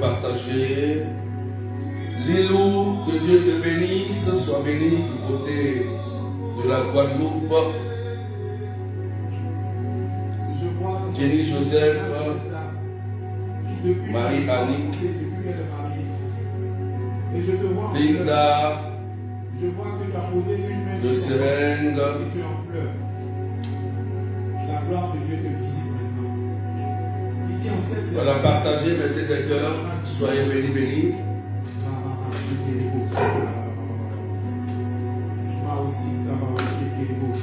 partager. Lilou, que Dieu te bénisse, sois béni du côté de la Guadeloupe. Jenny Joseph, Marie-Annick, Linda, de Seringue. La gloire de Dieu te visite maintenant. Il dit en cette Voilà, partagez, mettez des cœurs, soyez bénis, bénis. Moi aussi, ça va aussi être beau.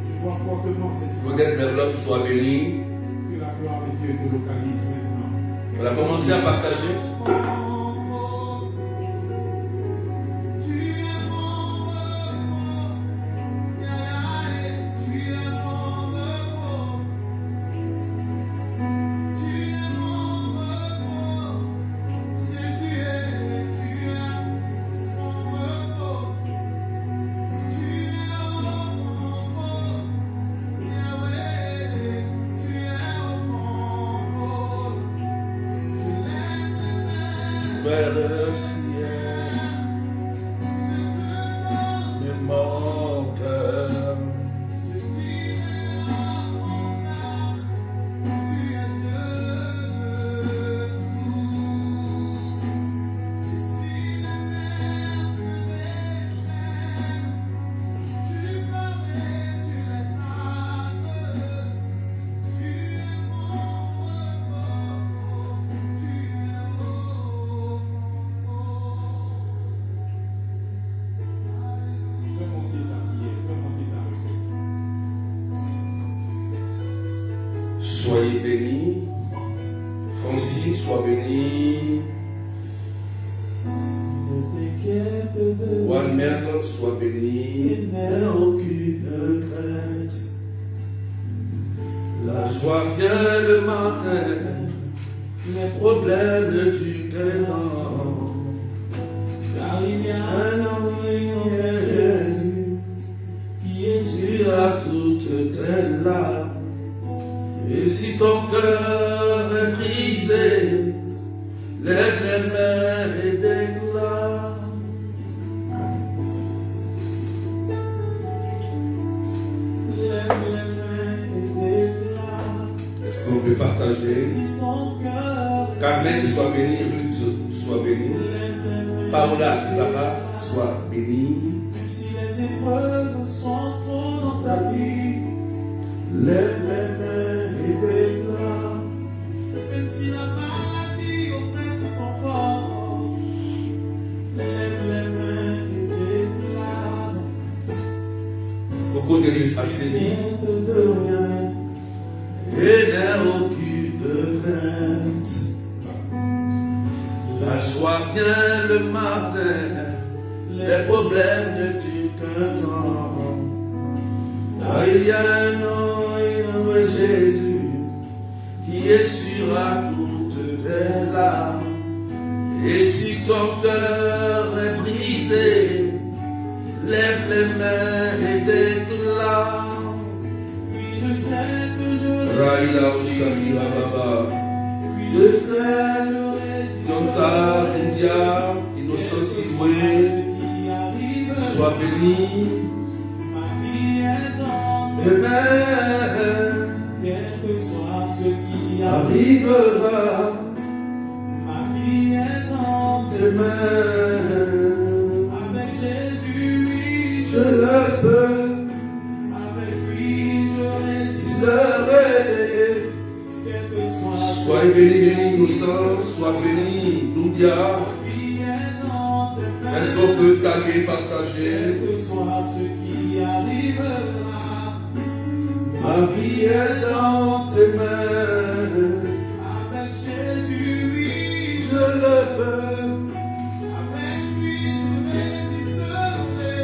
Je vois fortement cette gloire. Peut-être Merlot soit béni. Que la gloire de Dieu te localise maintenant. Voilà, commencez à partager. Vers le ciel de mon cœur. Soyez bénis. Francine, sois bénie. Walmer, sois béni. N'aie aucune crainte. La joie vient le matin. Les problèmes du printemps. Car il y a un homme, Jésus, qui essuiera toutes tes larmes. Et si ton cœur est brisé, lève les mains et déclare. Lève les mains et déclare. Est-ce qu'on peut partager? Carmen, sois bénie. Ruth, sois bénie. Paola, Sarah, sois bénie. Même si les épreuves sont trop dans ta vie, lève les mains et déclare. Même si la maladie oppresse ton corps, lève les mains et déclare. Beaucoup de listes assainies de rien et n'aie aucune crainte. La joie vient le matin, les problèmes ne durent qu'un temps. Car il y a un homme, Jésus, qui essuiera toutes tes larmes. Et si ton cœur est brisé, lève les mains et déclare. Oui, je sais que je Raïla Oshakila Baba. Oui, je sais, je résiste. Jonta India, Innocence Iwe, sois béni. Tes mains, quel que soit ce qui arrivera, ma vie est dans tes mains. Avec Jésus, je le peux. Avec lui, je résisterai. Quel que soit. Sois béni, innocent, sois béni, Doudia. Est-ce qu'on peut taguer, partager? Quel que soit ce qui arrivera. Ma vie est dans tes mains. Avec Jésus, oui, je le peux. Avec lui, je résisterai.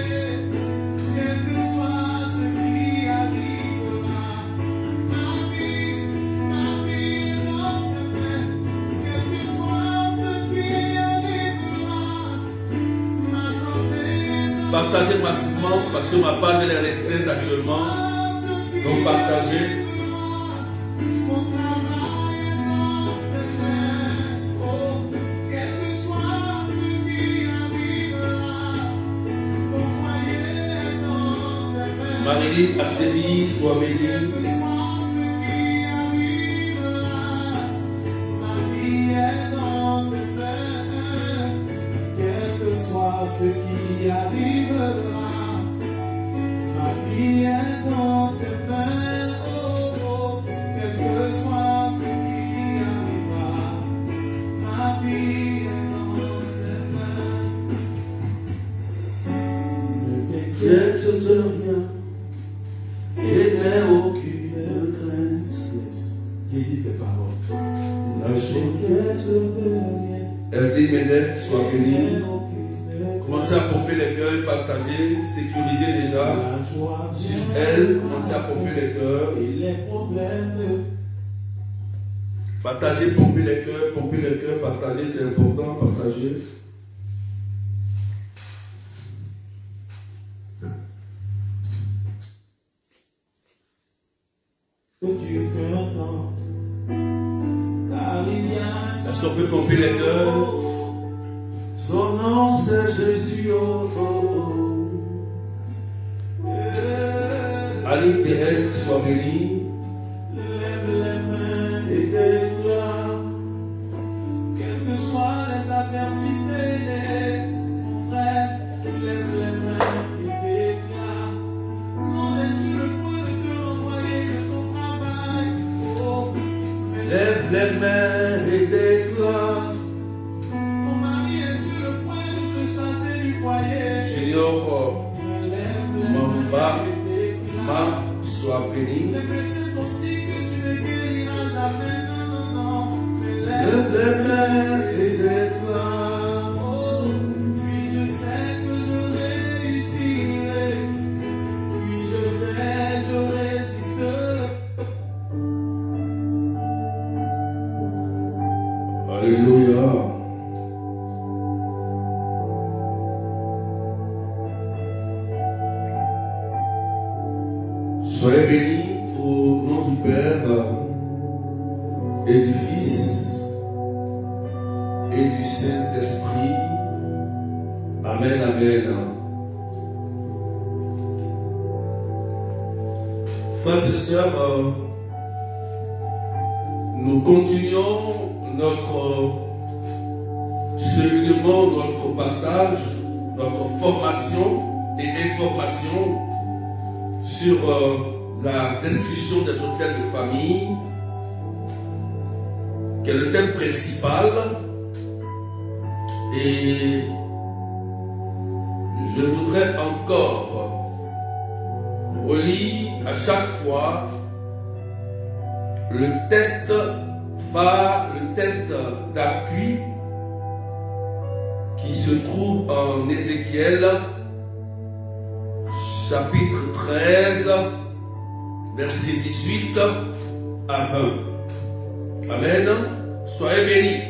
Quel que soit ce qui arrivera. Ma vie est dans tes mains. Quel que soit ce qui arrivera. Ma santé est dans tes mains. Partagez massivement parce que ma page elle est restreinte actuellement. Donc partagez. Marie, Axélie, sois bénie. Ce qui arrivera, ma vie est dans tes mains, oh, oh, quel que soit ce qui arrivera, ma vie est dans tes mains. Ne t'inquiète de rien et n'aie aucune crainte. Dédie tes paroles. Ne t'inquiète de rien. RD Ménef, sois béni. Commencez à pomper les cœurs, partager, sécuriser déjà. Sur elle, commencez à pomper les cœurs. Partagez, pomper les cœurs, partager, c'est important, partager. Est-ce qu'on peut pomper les cœurs? Son nom c'est Jésus, oh, oh, oh. Aline Thérèse, sois bénie. Lève les mains et déclare, quelles que soient les adversités, mon frère, lève les mains et déclare, on est sur le point de te renvoyer de ton travail. Oh, lève les mains et déclare. Junior, Mamba, Ma, sois béni. Lève les mains et déclare. Oh, puis je sais que je réussirai. Puis je sais, je résisterai. Alléluia. Soyez bénis au nom du Père et du Fils et du Saint-Esprit. Amen, amen. Frères et sœurs, nous continuons notre cheminement, notre partage, notre formation et information sur la destruction des hôtels de famille, qui est le thème principal. Et je voudrais encore relire à chaque fois le test phare, le test d'appui qui se trouve en Ézéchiel chapitre 13, verset 18 à 20. Amen. Soyez bénis.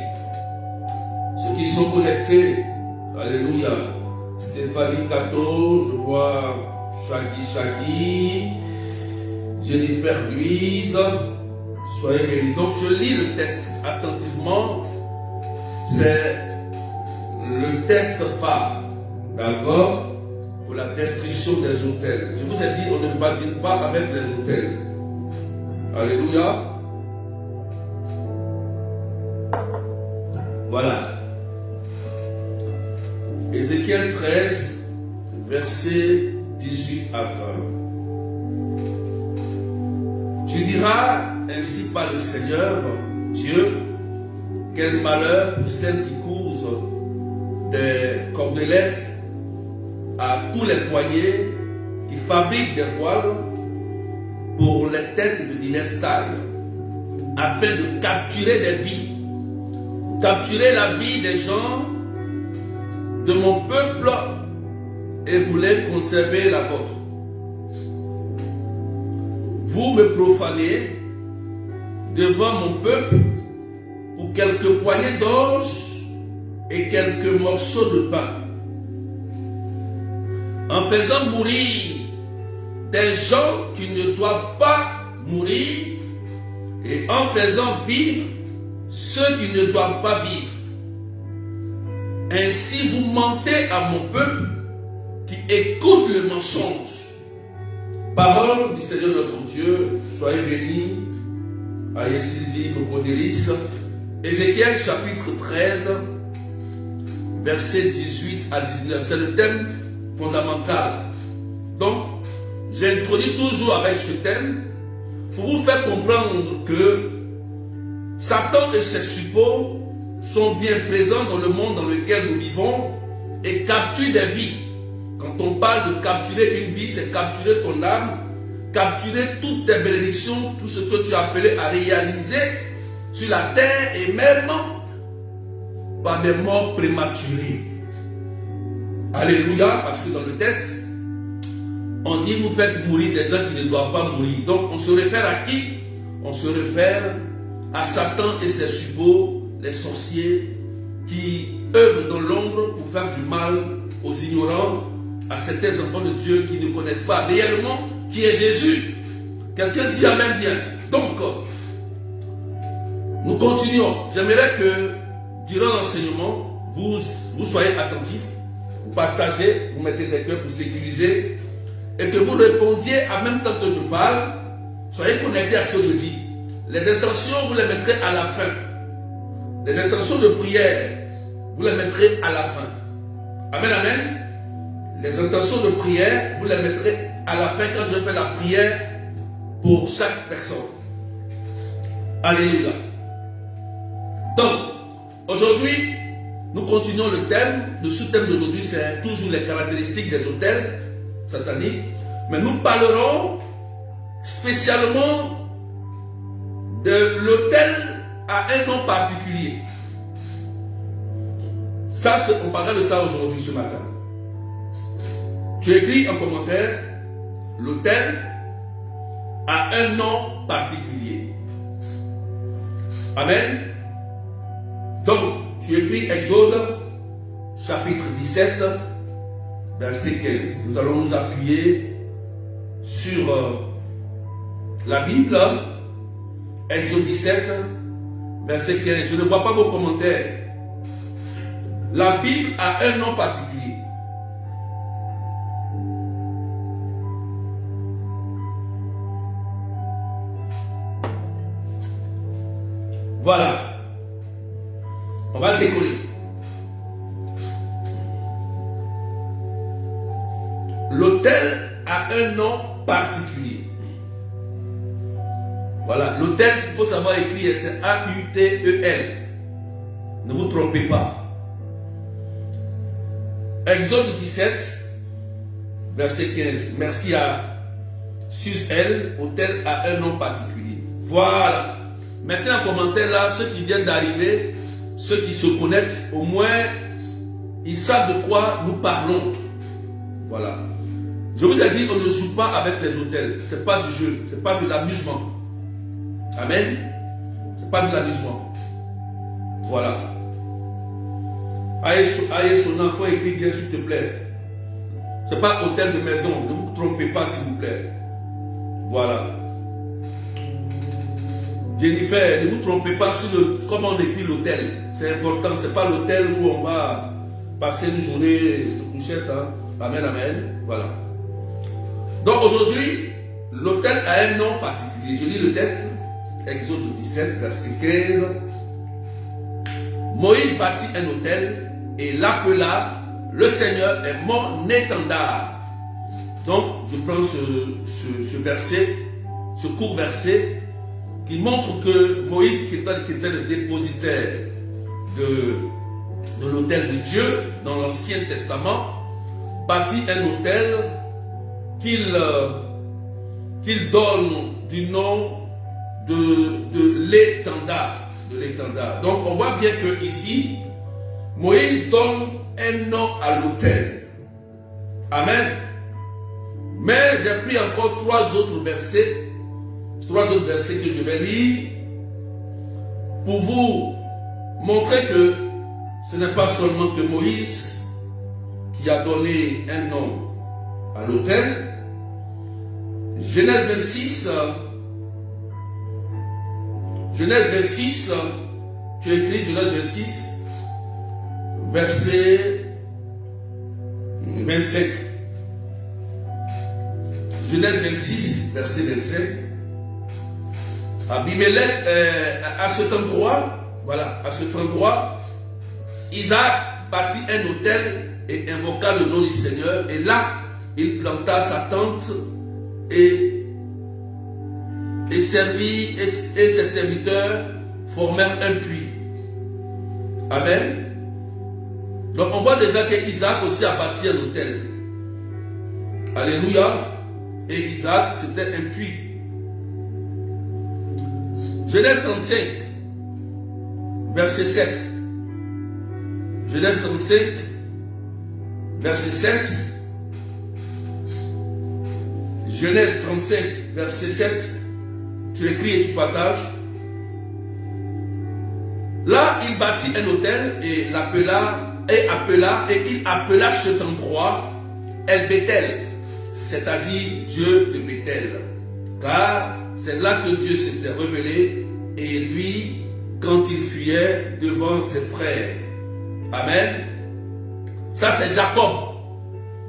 Ceux qui sont connectés, alléluia. Stéphanie Cato, je vois Shaggy, Jennifer Louise, soyez bénis. Donc je lis le test attentivement. C'est le test phare, d'accord, pour la destruction des hôtels. Je vous ai dit, on ne badine pas avec les hôtels. Alléluia. Voilà. Ézéchiel 13, verset 18 à 20. Tu diras, ainsi par le Seigneur, Dieu, quel malheur pour celles qui cousent des cordelettes à tous les poignets, qui fabriquent des voiles pour les têtes de diverses tailles, afin de capturer des vies, capturer la vie des gens de mon peuple et voulez conserver la vôtre. Vous me profanez devant mon peuple pour quelques poignées d'orge et quelques morceaux de pain, en faisant mourir des gens qui ne doivent pas mourir et en faisant vivre ceux qui ne doivent pas vivre. Ainsi vous mentez à mon peuple qui écoute le mensonge. Parole du Seigneur notre Dieu, soyez bénis. Aïe Sylvie, Cocodélis. Ézéchiel chapitre 13, versets 18 à 19. C'est le thème fondamental. Donc, j'introduis toujours avec ce thème pour vous faire comprendre que Satan et ses suppôts sont bien présents dans le monde dans lequel nous vivons et capturent des vies. Quand on parle de capturer une vie, c'est capturer ton âme, capturer toutes tes bénédictions, tout ce que tu as appelé à réaliser sur la terre et même par des morts prématurées. Alléluia, parce que dans le texte, on dit vous faites mourir des gens qui ne doivent pas mourir. Donc on se réfère à qui? On se réfère à Satan et ses suppôts, les sorciers qui œuvrent dans l'ombre pour faire du mal aux ignorants, à certains enfants de Dieu qui ne connaissent pas réellement qui est Jésus. Quelqu'un dit Amen bien. Donc, nous continuons. J'aimerais que durant l'enseignement, vous soyez attentifs, vous partagez, vous mettez des cœurs pour sécuriser et que vous répondiez en même temps que je parle. Soyez connectés à ce que je dis. Les intentions, vous les mettrez à la fin. Les intentions de prière, vous les mettrez à la fin. Amen, amen. Les intentions de prière, vous les mettrez à la fin quand je fais la prière pour chaque personne. Alléluia. Donc, aujourd'hui, nous continuons le thème. Le sous-thème d'aujourd'hui, c'est toujours les caractéristiques des autels sataniques. Mais nous parlerons spécialement de l'autel à un nom particulier. Ça, on parlera de ça aujourd'hui, ce matin. Tu écris en commentaire, l'autel a un nom particulier. Amen. Donc, tu écris Exode, chapitre 17, verset 15. Nous allons nous appuyer sur la Bible, Exode 17, verset 15. Je ne vois pas vos commentaires. La Bible a un nom particulier. Voilà. On va décoller. L'autel a un nom particulier. Voilà. L'autel, il faut savoir écrire, c'est A-U-T-E-L. Ne vous trompez pas. Exode 17, verset 15. Merci à Sus-L. Autel a un nom particulier. Voilà. Mettez en commentaire là, ceux qui viennent d'arriver, ceux qui se connaissent, au moins, ils savent de quoi nous parlons. Voilà. Je vous ai dit, on ne joue pas avec les autels. Ce n'est pas du jeu, ce n'est pas de l'amusement. Amen. Ce n'est pas de l'amusement. Voilà. Aïe Sona, il faut écrire bien s'il te plaît. Ce n'est pas hôtel de maison, ne vous trompez pas s'il vous plaît. Voilà. Jennifer, ne vous trompez pas sur comment on écrit l'hôtel. C'est important, ce n'est pas l'hôtel où on va passer une journée de couchette. Hein. Amen, amen. Voilà. Donc aujourd'hui, l'hôtel a un nom particulier. Je lis le texte, Exode 17, verset 15. Moïse bâtit un autel et l'appela le Seigneur est mon étendard. Donc, je prends ce verset, ce court verset, qui montre que Moïse, qui était le dépositaire de l'autel de Dieu dans l'Ancien Testament, bâtit un autel qu'il donne du nom de l'étendard. Donc on voit bien que ici, Moïse donne un nom à l'autel. Amen. Mais j'ai pris encore trois autres versets que je vais lire pour vous montrer que ce n'est pas seulement que Moïse qui a donné un nom à l'autel, Genèse 26, tu écris Genèse 26, verset 25. Genèse 26, verset 25. Abimelech, à cet endroit, voilà, à cet endroit, Isaac bâtit un autel et invoqua le nom du Seigneur. Et là, il planta sa tente et ses serviteurs formèrent un puits. Amen. Donc on voit déjà que Isaac aussi a bâti un autel. Alléluia. Et Isaac, c'était un puits. Genèse 35, verset 7. Genèse 35, verset 7. Genèse 35, verset 7. Tu écris et tu partages. Là, il bâtit un autel et il appela cet endroit El Bethel, c'est-à-dire Dieu de Bethel. Car c'est là que Dieu s'était révélé et lui, quand il fuyait devant ses frères. Amen. Ça, c'est Jacob.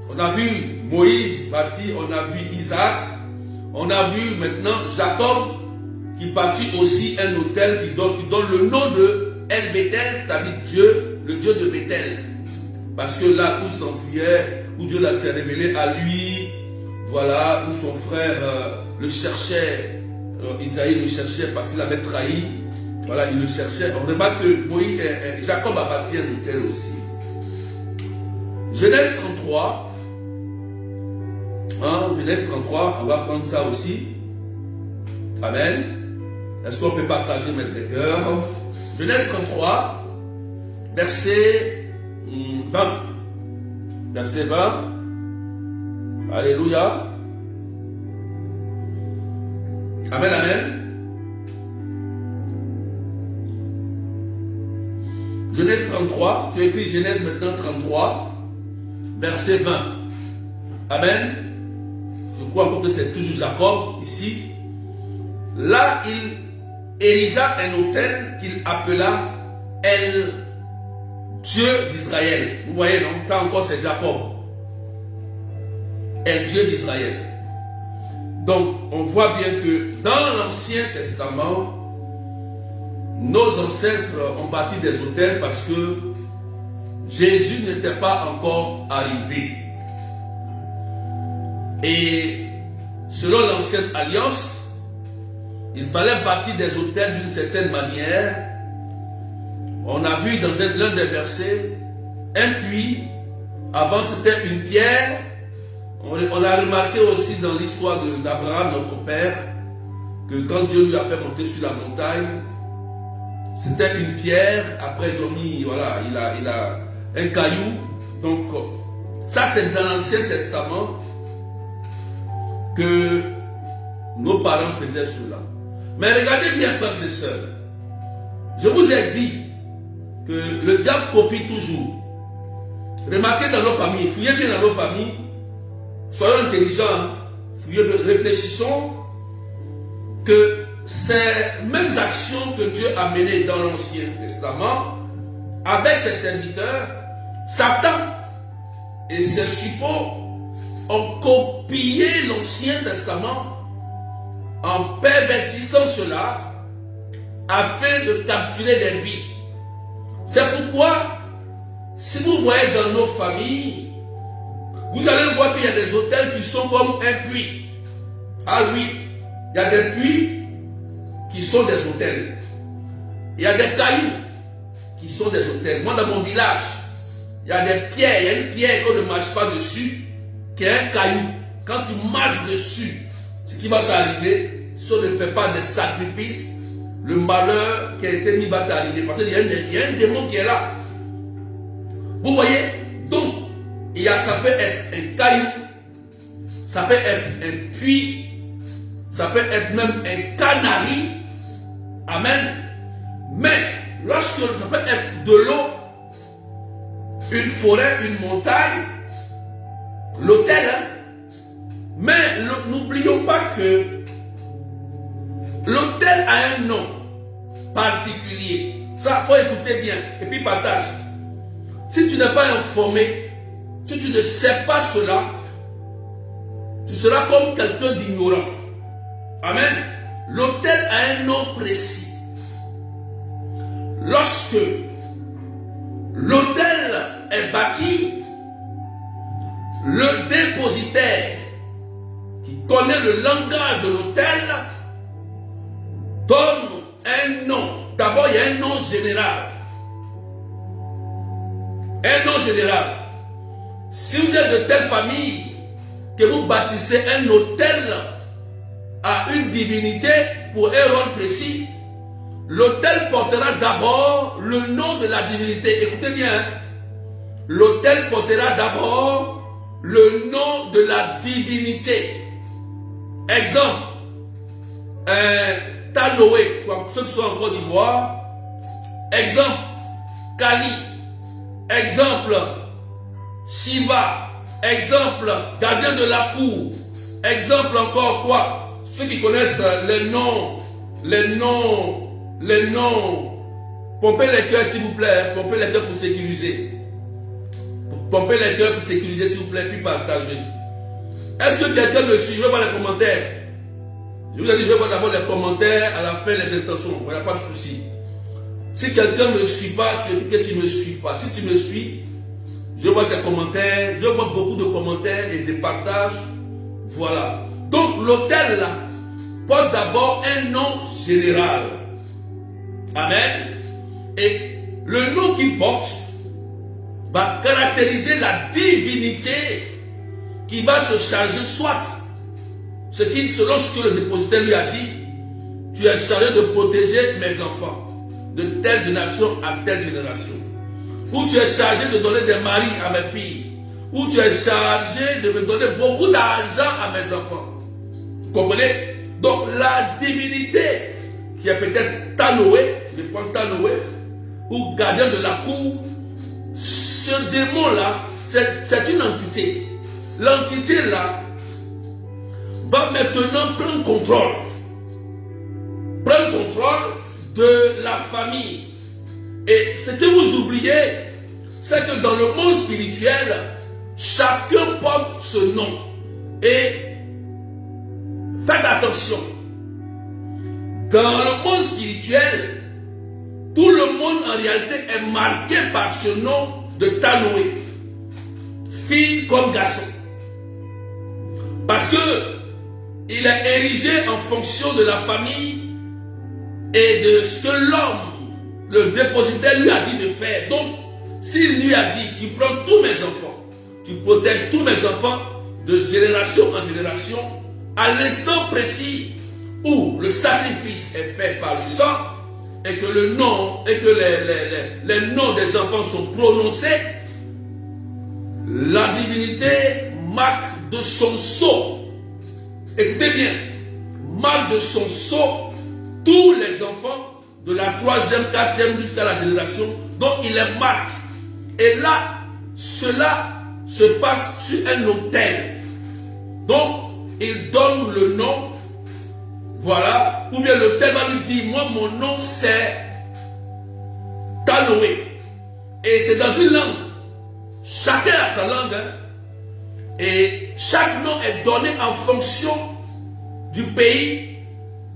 On a vu Moïse bâti, on a vu Isaac, on a vu maintenant Jacob qui bâtit aussi un autel qui donne le nom de El Bethel, c'est-à-dire Dieu, le Dieu de Bethel. Parce que là où s'enfuyait, où Dieu s'est révélé à lui, voilà, où son frère le cherchait, Isaïe le cherchait parce qu'il avait trahi, voilà, il le cherchait. On remarque que Jacob a bâti un autel aussi. Genèse 33, Genèse 33, on va prendre ça aussi. Amen. Est-ce qu'on peut partager mes cœurs? Genèse 33, verset 20. Verset 20. Alléluia. Amen, amen. Genèse 33, tu écris Genèse maintenant 33, verset 20. Amen. Je crois encore que c'est toujours Jacob ici. Là, il érigea un autel qu'il appela El Dieu d'Israël. Vous voyez, non? Ça encore, c'est Jacob. El Dieu d'Israël. Donc, on voit bien que dans l'Ancien Testament, nos ancêtres ont bâti des autels parce que Jésus n'était pas encore arrivé. Et selon l'Ancienne Alliance, il fallait bâtir des autels d'une certaine manière. On a vu dans l'un des versets, un puits, avant c'était une pierre. On a remarqué aussi dans l'histoire d'Abraham, notre père, que quand Dieu lui a fait monter sur la montagne, c'était une pierre, après ils ont mis, voilà, il a un caillou. Donc, ça c'est dans l'Ancien Testament que nos parents faisaient cela. Mais regardez bien, frères et sœurs, je vous ai dit que le diable copie toujours. Remarquez dans nos familles, fouillez bien dans nos familles, soyons intelligents, fouillez bien, réfléchissons que ces mêmes actions que Dieu a menées dans l'Ancien Testament, avec ses serviteurs, Satan et ses suppôts ont copié l'Ancien Testament en pervertissant cela afin de capturer des vies. C'est pourquoi, si vous voyez dans nos familles, vous allez voir qu'il y a des autels qui sont comme un puits. Ah oui, il y a des puits qui sont des autels. Il y a des cailloux qui sont des autels. Moi, dans mon village, il y a des pierres. Il y a une pierre qu'on ne marche pas dessus, qui est un caillou. Quand tu marches dessus, ce qui va t'arriver, si on ne fait pas des sacrifices, le malheur qui a été mis va t'arriver. Parce qu'il y a un démon qui est là. Vous voyez? Donc, ça peut être un caillou, ça peut être un puits, ça peut être même un canari. Amen. Mais, lorsque ça peut être de l'eau, une forêt, une montagne, l'autel, Mais n'oublions pas que l'autel a un nom particulier. Ça, il faut écouter bien. Et puis partage. Si tu n'es pas informé, si tu ne sais pas cela, tu seras comme quelqu'un d'ignorant. Amen. L'autel a un nom précis. Lorsque l'autel est bâti, le dépositaire qui connaît le langage de l'autel donne un nom. D'abord, il y a un nom général. Un nom général. Si vous êtes de telle famille que vous bâtissez un autel à une divinité pour un rôle précis, l'autel portera d'abord le nom de la divinité. Écoutez bien. L'autel portera d'abord le nom de la divinité. Exemple. Tanoé, pour ceux qui sont en Côte d'Ivoire. Exemple. Kali. Exemple. Shiva. Exemple. Gardien de la cour. Exemple encore quoi? Ceux qui connaissent les noms. Pompez les cœurs s'il vous plaît. Pompez les cœurs pour sécuriser. Pompez les cœurs pour sécuriser s'il vous plaît. Puis partagez. Est-ce que quelqu'un me suit? Je vais voir les commentaires. Je vous ai dit, je vais voir d'abord les commentaires, à la fin les intentions. Il n'y a pas de souci. Si quelqu'un ne me suit pas, tu dis que tu ne me suis pas. Si tu me suis, je vois tes commentaires, je vois beaucoup de commentaires et de partages. Voilà. Donc l'autel là porte d'abord un nom général. Amen. Et le nom qu'il porte va caractériser la divinité qui va se charger soit selon ce que le dépositaire lui a dit, tu es chargé de protéger mes enfants de telle génération à telle génération. Ou tu es chargé de donner des maris à mes filles. Ou tu es chargé de me donner beaucoup d'argent à mes enfants. Vous comprenez? Donc la divinité qui est peut-être Tanoé, je prends Tanoé, ou gardien de la cour, ce démon-là, c'est une entité. L'entité-là va maintenant prendre contrôle de la famille. Et ce que vous oubliez, c'est que dans le monde spirituel, chacun porte ce nom. Et faites attention. Dans le monde spirituel, tout le monde en réalité est marqué par ce nom de Tanoé. Fille comme garçon. Parce que il est érigé en fonction de la famille et de ce que l'homme, le dépositaire, lui a dit de faire. Donc, s'il lui a dit, tu prends tous mes enfants, tu protèges tous mes enfants de génération en génération, à l'instant précis où le sacrifice est fait par le sang et que le nom et que les noms des enfants sont prononcés, la divinité marque de son sceau. Écoutez bien, marque de son sceau tous les enfants de la 3e, 4e jusqu'à la génération dont il est marqué. Et là, cela se passe sur un autel. Donc, il donne le nom, voilà, ou bien l'autel va lui dire, moi mon nom c'est Tanoé. Et c'est dans une langue. Chacun a sa langue, hein. Et chaque nom est donné en fonction du pays,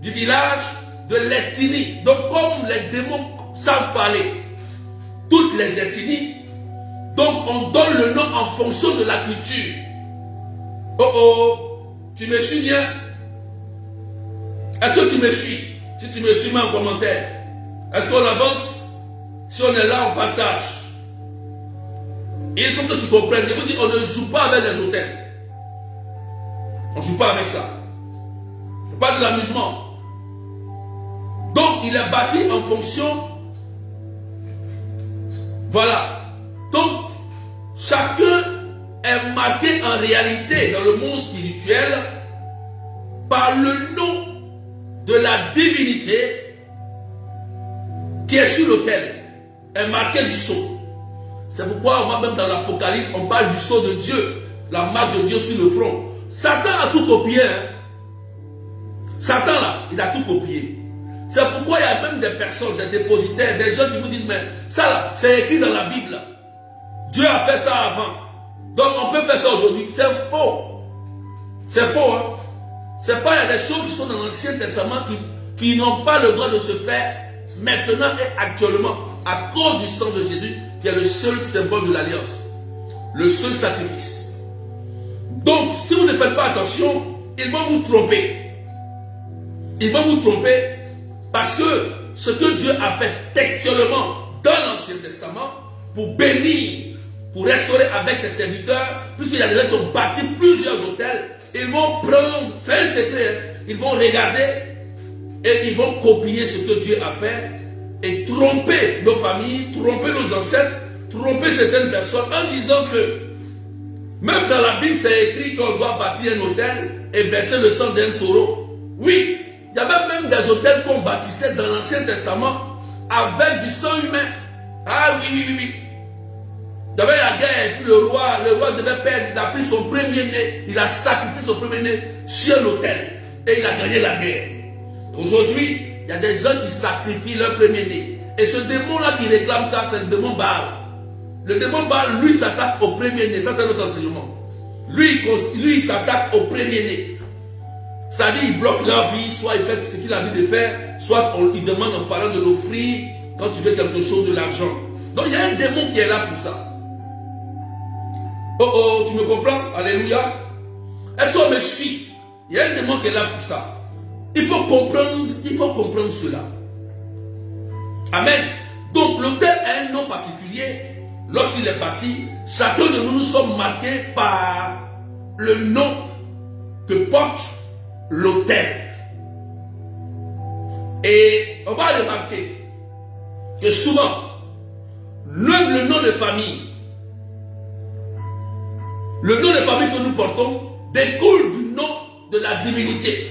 du village, de l'ethnie. Donc comme les démons savent parler toutes les ethnies, donc on donne le nom en fonction de la culture. Oh oh, tu me suis bien? Est-ce que tu me suis? Si tu me suis, mets en commentaire. Est-ce qu'on avance? Si on est là, on partage. Il faut que tu comprennes. Je vous dis, on ne joue pas avec les hôtels. On ne joue pas avec ça. Ce n'est pas de l'amusement. Donc, il est bâti en fonction. Voilà. Donc, chacun est marqué en réalité dans le monde spirituel par le nom de la divinité qui est sur l'autel. Est marqué du sceau. C'est pourquoi moi même dans l'Apocalypse, on parle du sceau de Dieu, la marque de Dieu sur le front. Satan a tout copié. Hein. Satan là, il a tout copié. C'est pourquoi il y a même des personnes, des dépositaires, des gens qui vous disent, mais ça là, c'est écrit dans la Bible. Dieu a fait ça avant. Donc on peut faire ça aujourd'hui. C'est faux. C'est faux. Hein? C'est pas, il y a des choses qui sont dans l'Ancien Testament qui n'ont pas le droit de se faire maintenant et actuellement à cause du sang de Jésus qui est le seul symbole de l'alliance. Le seul sacrifice. Donc, si vous ne faites pas attention, ils vont vous tromper. Ils vont vous tromper parce que ce que Dieu a fait textuellement dans l'Ancien Testament pour bénir, pour restaurer avec ses serviteurs, puisqu'il y a des gens qui ont bâti plusieurs hôtels, ils vont prendre, c'est un secret, ils vont regarder et ils vont copier ce que Dieu a fait et tromper nos familles, tromper nos ancêtres, tromper certaines personnes en disant que même dans la Bible c'est écrit qu'on doit bâtir un hôtel et verser le sang d'un taureau. Oui, il y avait même des hôtels qu'on bâtissait dans l'Ancien Testament avec du sang humain. Ah oui. Il y avait la guerre, puis le roi devait perdre, il a pris son premier-né, il a sacrifié son premier-né sur l'autel et il a gagné la guerre. Aujourd'hui, il y a des gens qui sacrifient leur premier-né. Et ce démon-là qui réclame ça, c'est le démon Baal. Le démon Baal, lui, s'attaque au premier-né. Ça, c'est notre enseignement. Lui, il s'attaque au premier-né. C'est-à-dire, il bloque leur vie, soit il fait ce qu'il a envie de faire, soit il demande en parlant de l'offrir quand tu veux quelque chose, de l'argent. Donc, il y a un démon qui est là pour ça. Oh, tu me comprends? Alléluia. Est-ce qu'on me suit? Il y a un démon qui est là pour ça. Il faut comprendre cela. Amen. Donc, l'autel a un nom particulier. Lorsqu'il est parti, chacun de nous sommes marqués par le nom que porte l'autel. Et on va remarquer que souvent, le nom de famille, le nom de famille que nous portons découle du nom de la divinité.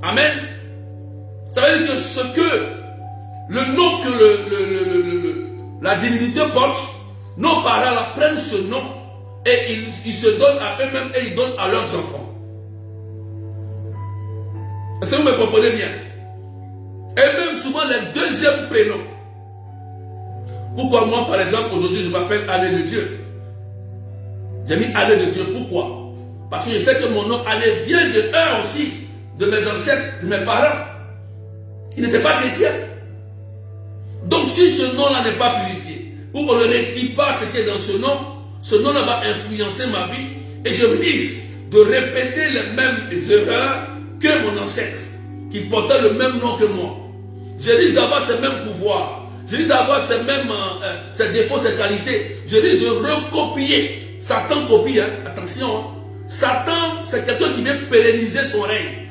Amen. Ça veut dire que ce que le nom que la divinité porte, nos parents là, prennent ce nom et ils se donnent à eux-mêmes et ils donnent à leurs enfants. Est-ce que vous me comprenez bien? Et même souvent les deuxièmes prénoms. Pourquoi moi, par exemple, aujourd'hui, je m'appelle Allé de Dieu? J'ai mis Allé de Dieu. Pourquoi? Parce que je sais que mon nom Allé vient de eux aussi, de mes ancêtres, de mes parents. Ils n'étaient pas chrétiens. Donc si ce nom-là n'est pas purifié, ou on ne retire pas ce qui est dans ce nom-là va influencer ma vie, et je risque de répéter les mêmes erreurs que mon ancêtre, qui portait le même nom que moi. Je risque d'avoir ces mêmes pouvoirs, je risque d'avoir ces mêmes ces défauts, ces qualités, je risque de recopier. Satan copie, hein? Attention, hein? Satan, c'est quelqu'un qui veut pérenniser son règne.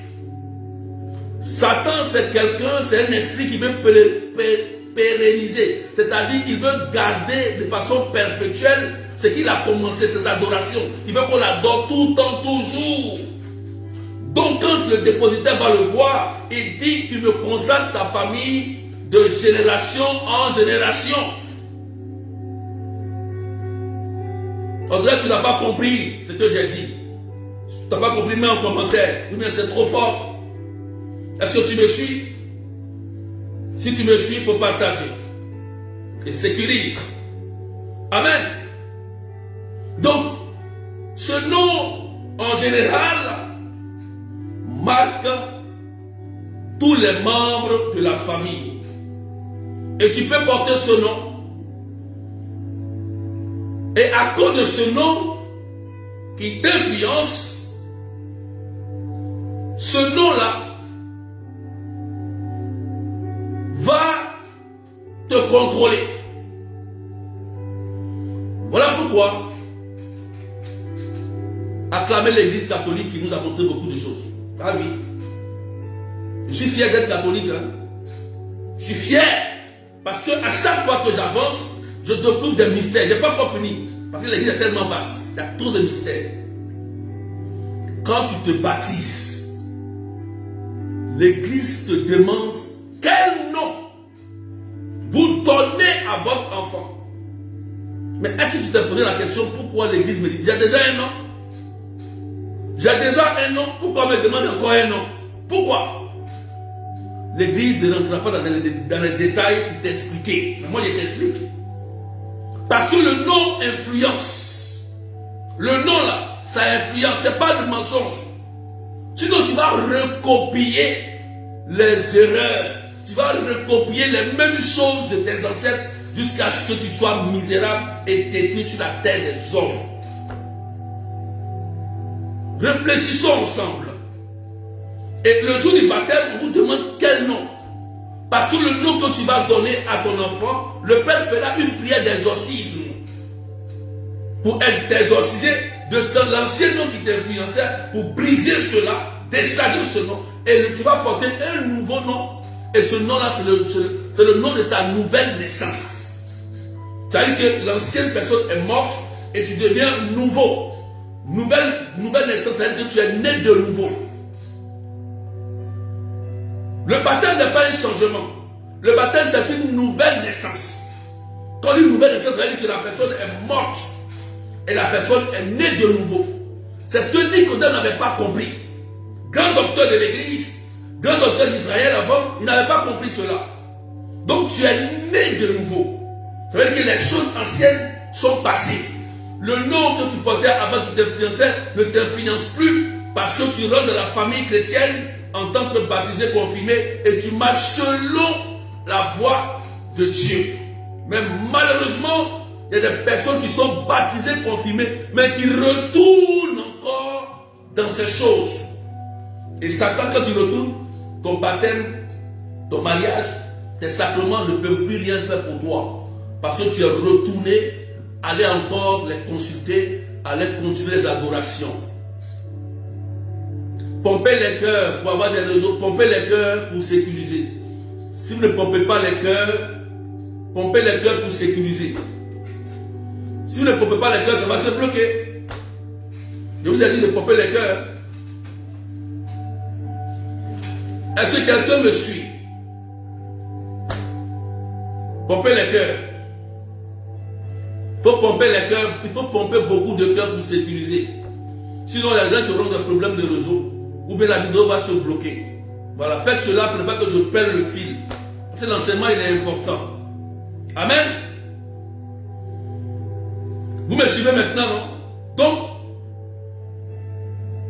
Satan, c'est quelqu'un, c'est un esprit qui veut pérenniser. C'est-à-dire qu'il veut garder de façon perpétuelle ce qu'il a commencé, ses adorations. Il veut qu'on l'adore tout le temps, toujours. Donc quand le dépositaire va le voir, il dit qu'il me consacre ta famille de génération en génération. On dirait que tu n'as pas compris ce que j'ai dit. Tu n'as pas compris, mets en commentaire. Oui, mais c'est trop fort. Est-ce que tu me suis? Si tu me suis, il faut partager. Et sécurise. Amen. Donc, ce nom, en général, marque tous les membres de la famille. Et tu peux porter ce nom. Et à cause de ce nom qui t'influence, ce nom-là va te contrôler. Voilà pourquoi acclamer l'Église catholique qui nous a montré beaucoup de choses. Ah oui. Je suis fier d'être catholique. Hein? Je suis fier. Parce que à chaque fois que j'avance, je découvre des mystères. Je n'ai pas encore fini. Parce que l'Église est tellement vaste. Il y a trop de mystères. Quand tu te baptises, l'Église te demande quel nom vous donnez à votre enfant. Mais est-ce que tu t'es posé la question pourquoi l'Église me dit? J'ai déjà un nom. J'ai déjà un nom, pourquoi me demander encore un nom? Pourquoi? L'église ne rentrera pas dans les détails pour t'expliquer. Mais moi, je t'explique. Parce que le nom influence. Le nom là, ça influence, c'est pas de mensonge. Sinon, tu vas recopier les erreurs. Tu vas recopier les mêmes choses de tes ancêtres jusqu'à ce que tu sois misérable et détruit sur la terre des hommes. Réfléchissons ensemble. Et le jour du baptême, on vous demande quel nom. Parce que le nom que tu vas donner à ton enfant, le Père fera une prière d'exorcisme. Pour t'exorciser de l'ancien nom qui t'influençait, pour briser cela, décharger ce nom. Et tu vas porter un nouveau nom. Et ce nom-là, c'est le nom de ta nouvelle naissance. C'est-à-dire que l'ancienne personne est morte et tu deviens nouveau. Nouvelle naissance, c'est-à-dire que tu es né de nouveau. Le baptême n'est pas un changement. Le baptême, c'est une nouvelle naissance. Quand une nouvelle naissance, ça veut dire que la personne est morte et la personne est née de nouveau. C'est ce que Nicodème n'avait pas compris. Grand docteur de l'église, grand docteur d'Israël avant, il n'avait pas compris cela. Donc tu es né de nouveau. Ça veut dire que les choses anciennes sont passées. Le nom que tu portais avant que tu t'influençais ne t'influence plus parce que tu rentres dans la famille chrétienne en tant que baptisé, confirmé, et tu marches selon la voie de Dieu. Mais malheureusement, il y a des personnes qui sont baptisées, confirmées, mais qui retournent encore dans ces choses. Et Satan, quand tu retournes, ton baptême, ton mariage, tes sacrements ne peuvent plus rien faire pour toi. Parce que tu es retourné, aller encore les consulter, aller continuer les adorations. Pomper les cœurs pour avoir des réseaux, pomper les cœurs pour sécuriser. Si vous ne pompez pas les cœurs, pompez les cœurs pour sécuriser. Si vous ne pompez pas les cœurs, ça va se bloquer. Je vous ai dit de pomper les cœurs. Est-ce que quelqu'un me suit? Pomper les cœurs. Il faut pomper les cœurs, il faut pomper beaucoup de cœurs pour sécuriser. Sinon, il y a des gens qui auront des problèmes de réseau. Ou bien la vidéo va se bloquer. Voilà, faites cela pour ne pas que je perde le fil. Parce que l'enseignement, il est important. Amen. Vous me suivez maintenant, non? Donc,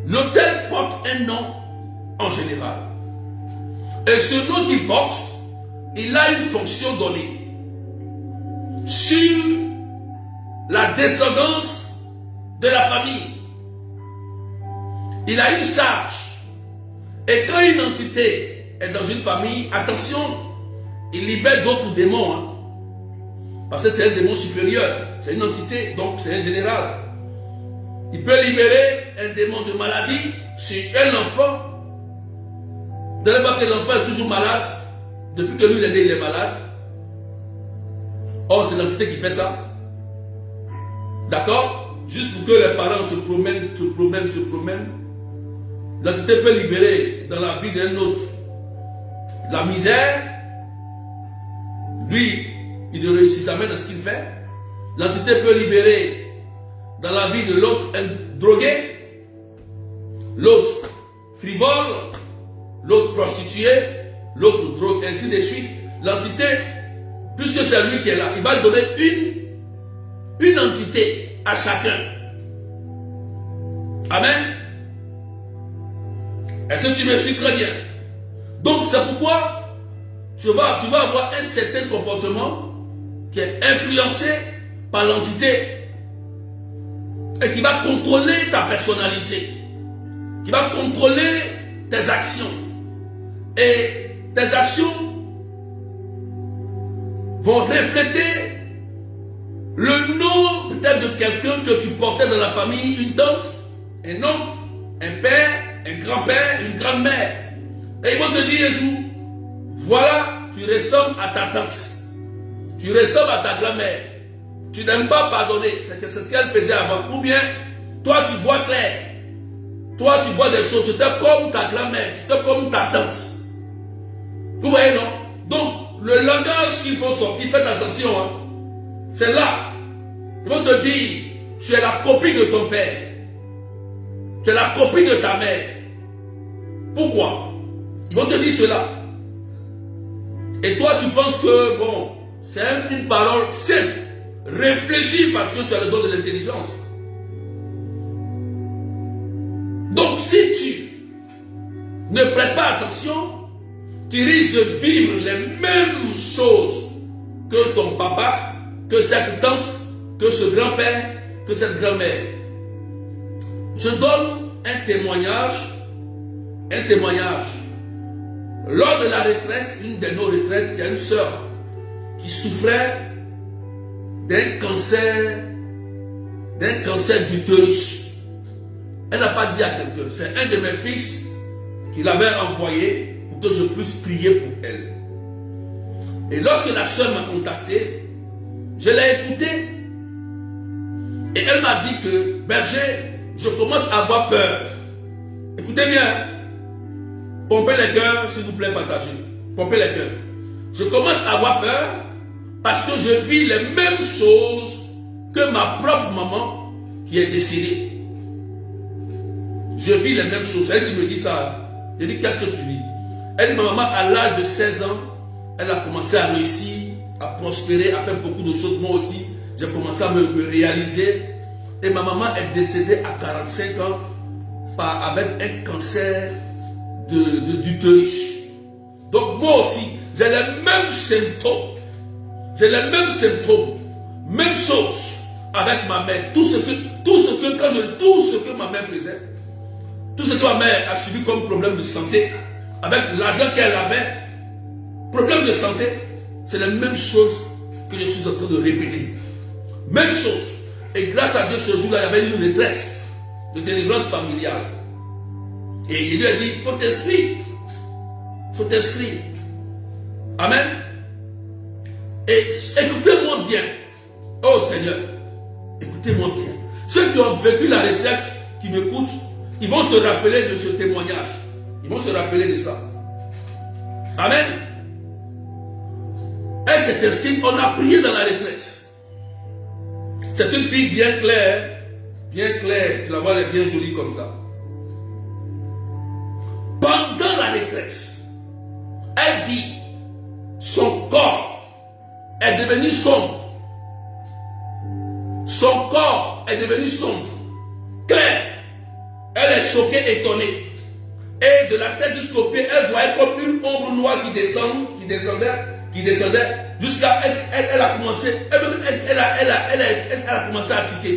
l'autel porte un nom en général. Et ce nom qu'il porte, il a une fonction donnée. Sur la descendance de la famille. Il a une charge. Et quand une entité est dans une famille, attention, il libère d'autres démons. Hein. Parce que c'est un démon supérieur. C'est une entité, donc c'est un général. Il peut libérer un démon de maladie sur un enfant. Vous allez voir que l'enfant est toujours malade. Depuis que lui il est né, il est malade. Or, c'est l'entité qui fait ça. D'accord? Juste pour que les parents se promènent. L'entité peut libérer dans la vie d'un autre la misère. Lui, il ne réussit jamais dans ce qu'il fait. L'entité peut libérer dans la vie de l'autre un drogué, l'autre frivole, l'autre prostitué, l'autre drogue, ainsi de suite. L'entité, puisque c'est lui qui est là, il va donner une entité à chacun. Amen. Est-ce que tu me suis très bien? Donc c'est pourquoi tu vas avoir un certain comportement qui est influencé par l'entité et qui va contrôler ta personnalité, qui va contrôler tes actions. Et tes actions vont refléter le nom peut-être de quelqu'un que tu portais dans la famille, une tante, un oncle, un père, un grand-père, une grand-mère. Et ils vont te dire un jour, voilà, tu ressembles à ta tante, tu ressembles à ta grand-mère, tu n'aimes pas pardonner, c'est ce qu'elle faisait avant. Ou bien, toi tu vois clair, toi tu vois des choses, tu es comme ta grand-mère, tu es comme ta tante. Vous voyez, non? Donc, le langage qu'il faut sortir, faites attention, hein. C'est là. Ils vont te dire, tu es la copie de ton père. Tu es la copine de ta mère. Pourquoi? Ils vont te dire cela. Et toi, tu penses que, bon, c'est une parole simple. Réfléchis parce que tu as le don de l'intelligence. Donc, si tu ne prêtes pas attention, tu risques de vivre les mêmes choses que ton papa, que cette tante, que ce grand-père, que cette grand-mère. Je donne un témoignage. Lors de la retraite, une de nos retraites, il y a une sœur qui souffrait d'un cancer d'utérus. Elle n'a pas dit à quelqu'un. C'est un de mes fils qui l'avait envoyé pour que je puisse prier pour elle. Et lorsque la sœur m'a contacté, je l'ai écoutée. Et elle m'a dit que, berger, je commence à avoir peur. Écoutez bien. Pompez les cœurs, s'il vous plaît, partagez. Pompez les cœurs. Je commence à avoir peur parce que je vis les mêmes choses que ma propre maman qui est décédée. Je vis les mêmes choses. Elle qui me dit ça. Je dis, qu'est-ce que tu vis? Elle dit, ma maman, à l'âge de 16 ans, elle a commencé à réussir, à prospérer, à faire beaucoup de choses. Moi aussi, j'ai commencé à me réaliser. Et ma maman est décédée à 45 ans avec un cancer d'utérus. Donc moi aussi, j'ai les mêmes symptômes. Même chose avec ma mère. Tout ce que ma mère faisait, tout ce que ma mère a subi comme problème de santé, avec l'argent qu'elle avait, problème de santé, c'est la même chose que je suis en train de répéter. Même chose. Et grâce à Dieu, ce jour-là, il y avait une retraite de délivrance familiale. Et il lui a dit, il faut t'inscrire. Amen. Et écoutez-moi bien. Oh Seigneur, écoutez-moi bien. Ceux qui ont vécu la retraite, qui m'écoutent, ils vont se rappeler de ce témoignage. Ils vont se rappeler de ça. Amen. Elle s'est inscrite, on a prié dans la retraite. C'est une fille bien claire. Tu la vois, elle est bien jolie comme ça. Pendant la retraite, elle dit, son corps est devenu sombre. Son corps est devenu sombre, clair. Elle est choquée, étonnée. Et de la tête jusqu'au pied, elle voyait comme une ombre noire qui descendait, jusqu'à elle a commencé, elle a commencé à tiquer,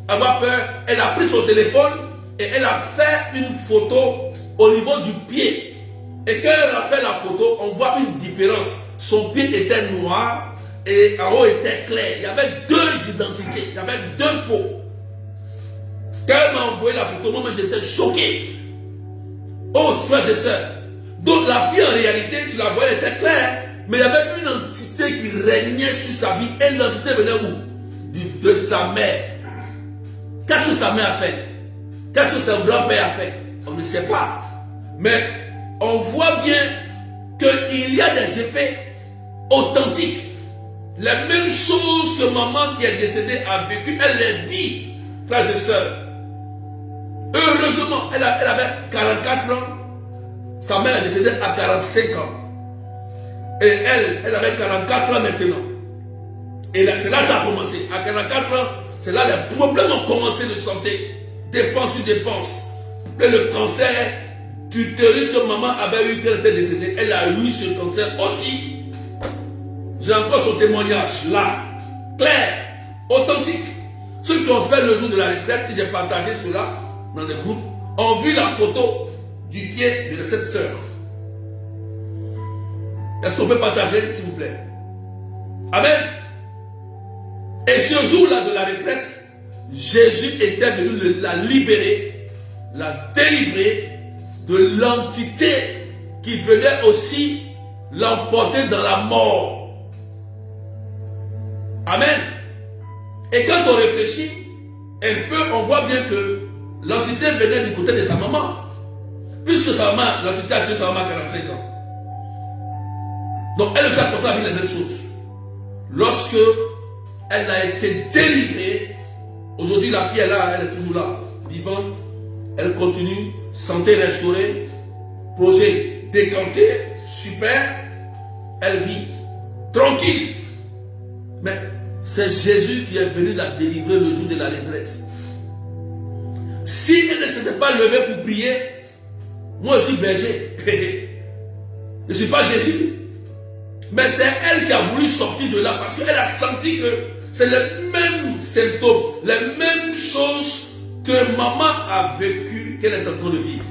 avoir peur. Elle a pris son téléphone et elle a fait une photo au niveau du pied. Et quand elle a fait la photo, on voit une différence. Son pied était noir et en haut était clair. Il y avait deux identités, il y avait deux peaux. Quand elle m'a envoyé la photo, moi j'étais choqué. Oh, frères et sœurs. Donc la fille en réalité, tu la vois, elle était claire. Mais il y avait une entité qui régnait sur sa vie. Et l'entité venait où? De sa mère. Qu'est-ce que sa mère a fait? Qu'est-ce que son grand-père a fait? On ne sait pas. Mais on voit bien qu'il y a des effets authentiques. Les mêmes choses que maman qui est décédée a vécu, elle les vit, frères et sœurs. Heureusement, elle avait 44 ans. Sa mère est décédée à 45 ans. Et elle avait 44 ans maintenant. Et c'est là que ça a commencé. À 44 ans, c'est là les problèmes ont commencé de santé. Dépenses sur dépenses. Et le cancer d'utérus que maman avait eu quand elle était décédée, elle a eu ce cancer aussi. J'ai encore son témoignage là, clair, authentique. Ceux qui ont fait le jour de la retraite, j'ai partagé cela dans des groupes, ont vu la photo du pied de cette sœur. Est-ce qu'on peut partager, s'il vous plaît? Amen. Et ce jour-là de la retraite, Jésus était venu la libérer, la délivrer de l'entité qui venait aussi l'emporter dans la mort. Amen. Et quand on réfléchit un peu, on voit bien que l'entité venait du côté de sa maman. Puisque sa maman, l'entité a tué sa maman à 45 ans. Donc elle aussi a commencé à vivre les mêmes choses. Lorsque elle a été délivrée, aujourd'hui la fille est là, elle est toujours là, vivante. elle continue, santé restaurée, projet décanté, super, elle vit tranquille. Mais c'est Jésus qui est venu la délivrer le jour de la retraite. Si elle ne s'était pas levée pour prier, moi je suis berger. Je ne suis pas Jésus. Mais c'est elle qui a voulu sortir de là parce qu'elle a senti que c'est les mêmes symptômes, les mêmes choses que maman a vécu, qu'elle est en train de vivre.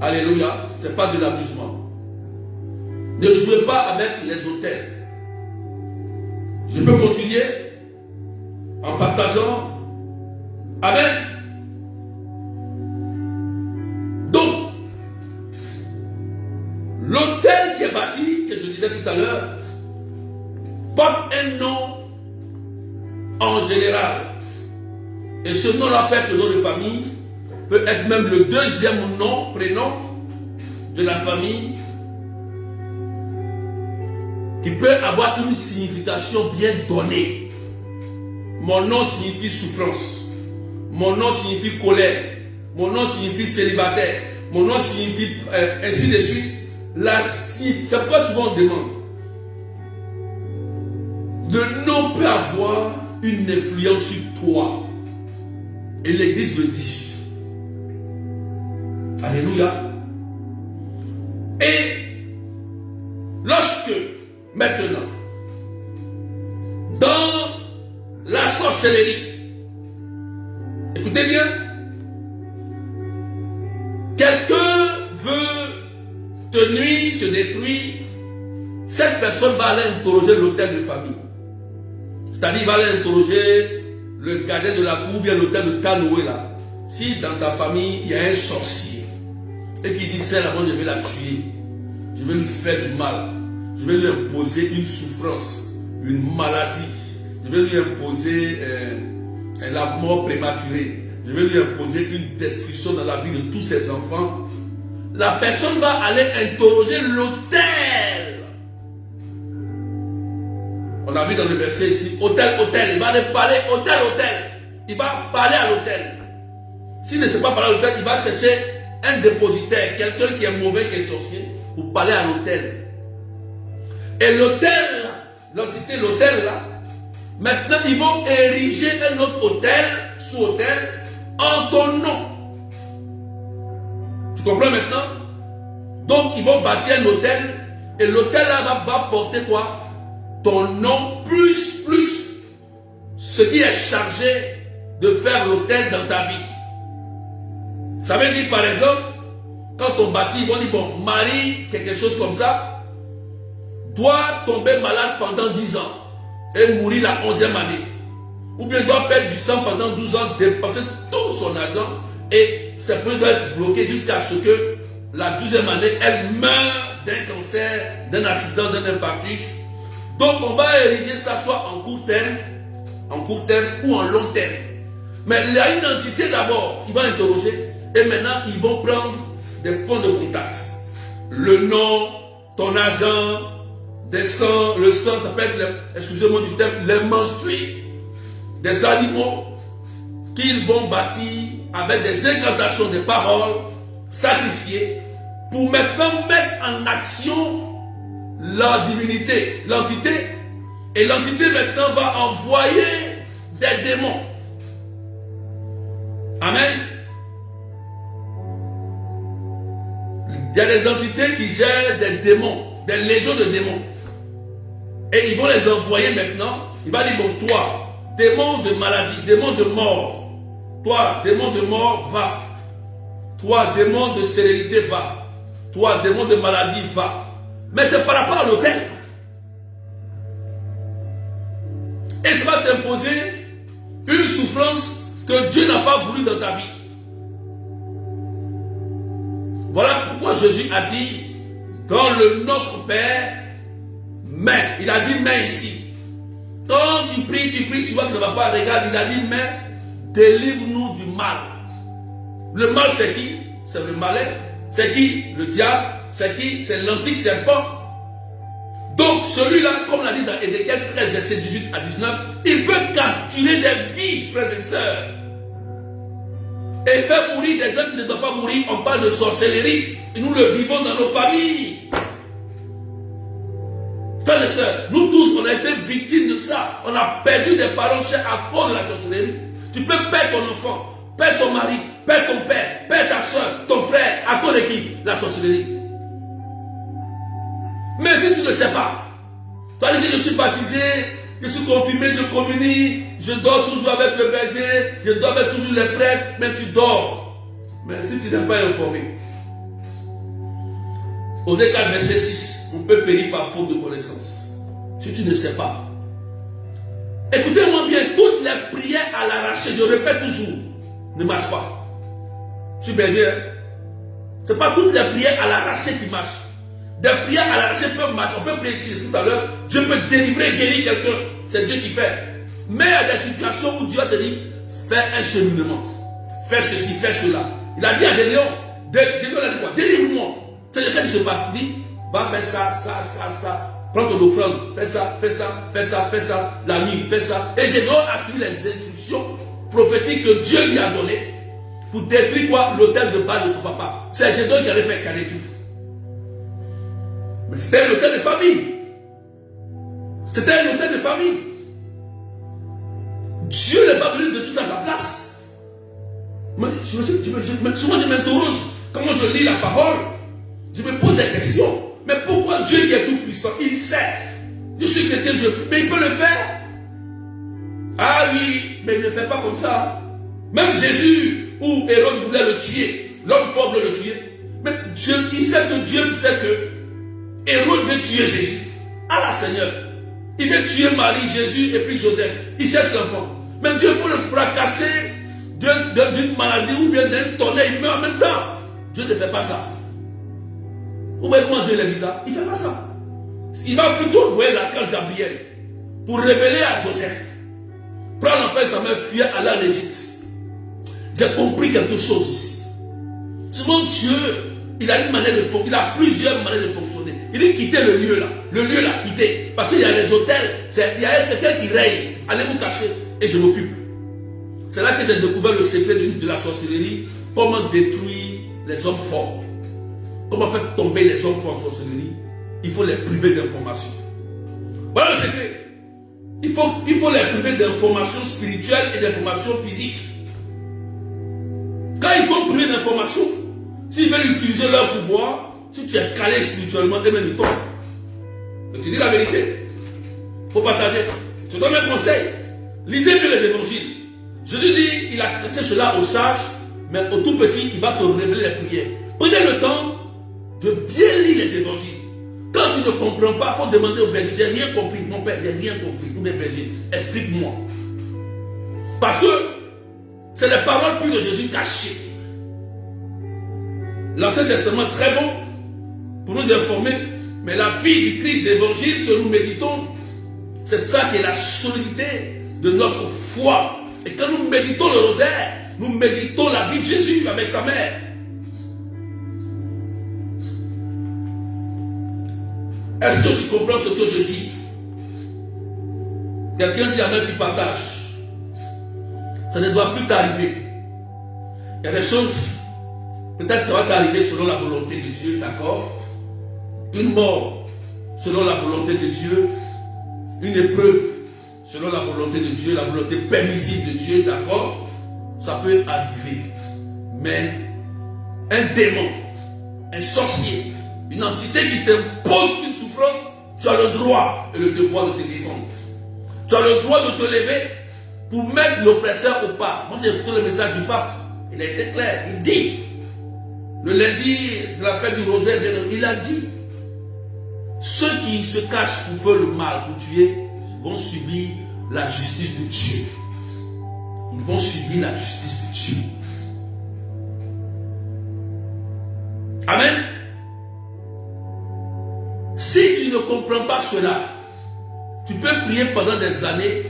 Alléluia, ce n'est pas de l'amusement. Ne jouez pas avec les hôtels. Je peux continuer en partageant. Amen. Donc, l'hôtel qui est bâti, que je disais tout à l'heure, porte un nom en général. Et ce nom-là peut être le nom de famille, peut être même le deuxième nom, prénom de la famille, qui peut avoir une signification bien donnée. Mon nom signifie souffrance. Mon nom signifie colère. Mon nom signifie célibataire. Mon nom signifie ainsi de suite. C'est pourquoi souvent on demande. Le nom peut avoir une influence sur toi. Et l'Église le dit. Alléluia. Et lorsque, maintenant, dans la sorcellerie, écoutez bien, quelqu'un veut te nuire, te détruire, cette personne va aller interroger l'hôtel de famille. C'est-à-dire, il va aller interroger le gardien de la cour, bien l'hôtel de Canoë là. Si dans ta famille, il y a un sorcier, et qui dit, celle-là, je vais la tuer, je vais lui faire du mal, je vais lui imposer une souffrance, une maladie, je vais lui imposer la mort prématurée, je vais lui imposer une destruction dans la vie de tous ses enfants. La personne va aller interroger l'hôtel. On a vu dans le verset ici, hôtel, hôtel, il va aller parler, hôtel, hôtel. Il va parler à l'hôtel. S'il ne sait pas parler à l'hôtel, il va chercher un dépositaire, quelqu'un qui est mauvais, qui est sorcier, pour parler à l'hôtel. Et l'hôtel, l'entité, l'hôtel là, maintenant ils vont ériger un autre hôtel, sous-hôtel, en ton nom. Tu comprends maintenant? Donc ils vont bâtir un hôtel, et l'hôtel là va porter quoi? Ton nom plus ce qui est chargé de faire l'hôtel dans ta vie. Ça veut dire par exemple, quand on bâtit, ils vont dire bon, Marie, quelque chose comme ça, doit tomber malade pendant 10 ans et mourir la 11e année. Ou bien doit perdre du sang pendant 12 ans, dépenser tout son argent et ça peut être bloqué jusqu'à ce que la 12e année, elle meurt d'un cancer, d'un accident, d'un infarctus. Donc on va ériger ça soit en court terme ou en long terme. Mais il y a une entité d'abord, il va interroger et maintenant ils vont prendre des points de contact. Le nom, ton argent, des sangs, le sang, ça peut être, excusez-moi du terme, les menstrues des animaux qu'ils vont bâtir avec des incantations, des paroles sacrifiées pour maintenant mettre en action la divinité, l'entité, et l'entité maintenant va envoyer des démons. Amen. Il y a des entités qui gèrent des démons, des légions de démons. Et ils vont les envoyer maintenant. Il va dire, bon, toi, démon de maladie, démon de mort. Toi, démon de mort, va. Toi, démon de stérilité, va. Toi, démon de maladie, va. Mais c'est par rapport à l'autel. Et ça va t'imposer une souffrance que Dieu n'a pas voulu dans ta vie. Voilà pourquoi Jésus a dit dans le Notre Père, mais, il a dit mais ici. Quand tu pries, tu vois que ça ne va pas, regarde, il a dit mais, délivre-nous du mal. Le mal c'est qui? C'est le malin. C'est qui? Le diable. C'est qui? C'est l'antique serpent. Donc celui-là, comme on l'a dit dans Ézéchiel 13, verset 18 à 19, il peut capturer des vies, frères et sœurs, et faire mourir des gens qui ne doivent pas mourir. On parle de sorcellerie, et nous le vivons dans nos familles. Frères et sœurs, nous tous, on a été victimes de ça. On a perdu des parents chers à cause de la sorcellerie. Tu peux perdre ton enfant, perdre ton mari, perdre ton père, perdre ta soeur, ton frère, à cause de qui? La sorcellerie. Mais si tu ne sais pas, tu as dit je suis baptisé, je suis confirmé, je communie, je dors toujours avec le berger, je dors avec toujours les prêtres, mais tu dors. Mais si tu n'es pas informé, Osée 4, verset 6, on peut périr par faute de connaissance. Si tu ne sais pas. Écoutez-moi bien, toutes les prières à l'arraché, je répète toujours, ne marchent pas. Je suis berger, hein? Ce n'est pas toutes les prières à l'arraché qui marchent. Des prières à l'arraché peuvent marcher. On peut prier ici tout à l'heure, Dieu peut délivrer, guérir quelqu'un. C'est Dieu qui fait. Mais il y a des situations où Dieu va te dire, fais un cheminement. Fais ceci, fais cela. Il a dit à Gédéon, Gédéon a dit quoi? Délivre-moi. C'est ce qui se passe. Il dit, va faire ça, ça, ça, ça. Prends ton offrande, fais ça, fais ça, fais ça, fais ça. La nuit, fais ça. Et Gédéon a suivi les instructions prophétiques que Dieu lui a données pour détruire quoi? L'autel de Baal de son papa. C'est Gédéon qui avait fait caler tout. Mais c'était un hôtel de famille. C'était un hôtel de famille. Dieu n'est pas venu de tout ça à sa place. Mais souvent je m'interroge. Comment je lis la parole, je me pose des questions. Mais pourquoi Dieu qui est tout puissant, il sait. Je suis chrétien, mais il peut le faire. Ah oui, mais il ne le fait pas comme ça. Même Jésus, où Hérode voulait le tuer, l'homme fort voulait le tuer. Mais Dieu, il sait que Dieu sait que Hérode veut tuer Jésus. Ah Seigneur, il veut tuer Marie, Jésus et puis Joseph. Il cherche l'enfant. Mais Dieu faut le fracasser d'une maladie ou bien d'un tonnerre. Il meurt en même temps. Dieu ne fait pas ça. Vous voyez comment Dieu l'a dit ça? Il ne fait pas ça. Il va plutôt envoyer l'archange Gabriel pour révéler à Joseph. Prends l'enfant et sa mère, fuir à l'Égypte. J'ai compris quelque chose ici. Souvent Dieu, il a une manière de fonctionner, il a plusieurs manières de fonctionner. Il dit quitter le lieu là. Le lieu là, quitter. Parce qu'il y a les hôtels, il y a quelqu'un qui règne. Allez vous cacher et je m'occupe. C'est là que j'ai découvert le secret de la sorcellerie. Comment détruire les hommes forts. Comment faire tomber les hommes forts en sorcellerie. Il faut les priver d'informations. Voilà le secret. Il faut les priver d'informations spirituelles et d'informations physiques. Quand ils sont privés d'informations, s'ils veulent utiliser leur pouvoir, si tu es calé spirituellement, eux-mêmes ils tombent. Je te dis la vérité. Il faut partager. Je te donne un conseil. Lisez bien les évangiles. Jésus dit, il a laissé cela aux sages, mais au tout petit, il va te révéler les prières. Prenez le temps de bien lire les évangiles. Quand tu ne comprends pas, il faut demander au berger, j'ai rien compris. Mon père, j'ai rien compris. Tous les bergers, explique-moi. Parce que c'est les paroles plus de Jésus cachées. L'Ancien Testament est très bon pour nous informer, mais la vie du Christ d'évangile que nous méditons, c'est ça qui est la solidité de notre foi. Et quand nous méditons le rosaire, nous méditons la vie de Jésus avec sa mère. Est-ce que tu comprends ce que je dis? Quelqu'un dit amen, tu partages. Ça ne doit plus t'arriver. Il y a des choses, peut-être ça va t'arriver selon la volonté de Dieu, d'accord? Une mort selon la volonté de Dieu, une épreuve selon la volonté de Dieu, la volonté permissive de Dieu, d'accord? Ça peut arriver. Mais un démon, un sorcier, une entité qui t'impose une souffrance, tu as le droit et le devoir de te défendre. Tu as le droit de te lever pour mettre l'oppresseur au pas. Moi j'ai écouté le message du pape, il a été clair, il dit, le lundi de la fête du rosaire, il a dit, ceux qui se cachent pour faire le mal, pour tuer, vont subir la justice de Dieu. Ils vont subir la justice de Dieu. Amen. Si tu ne comprends pas cela, tu peux prier pendant des années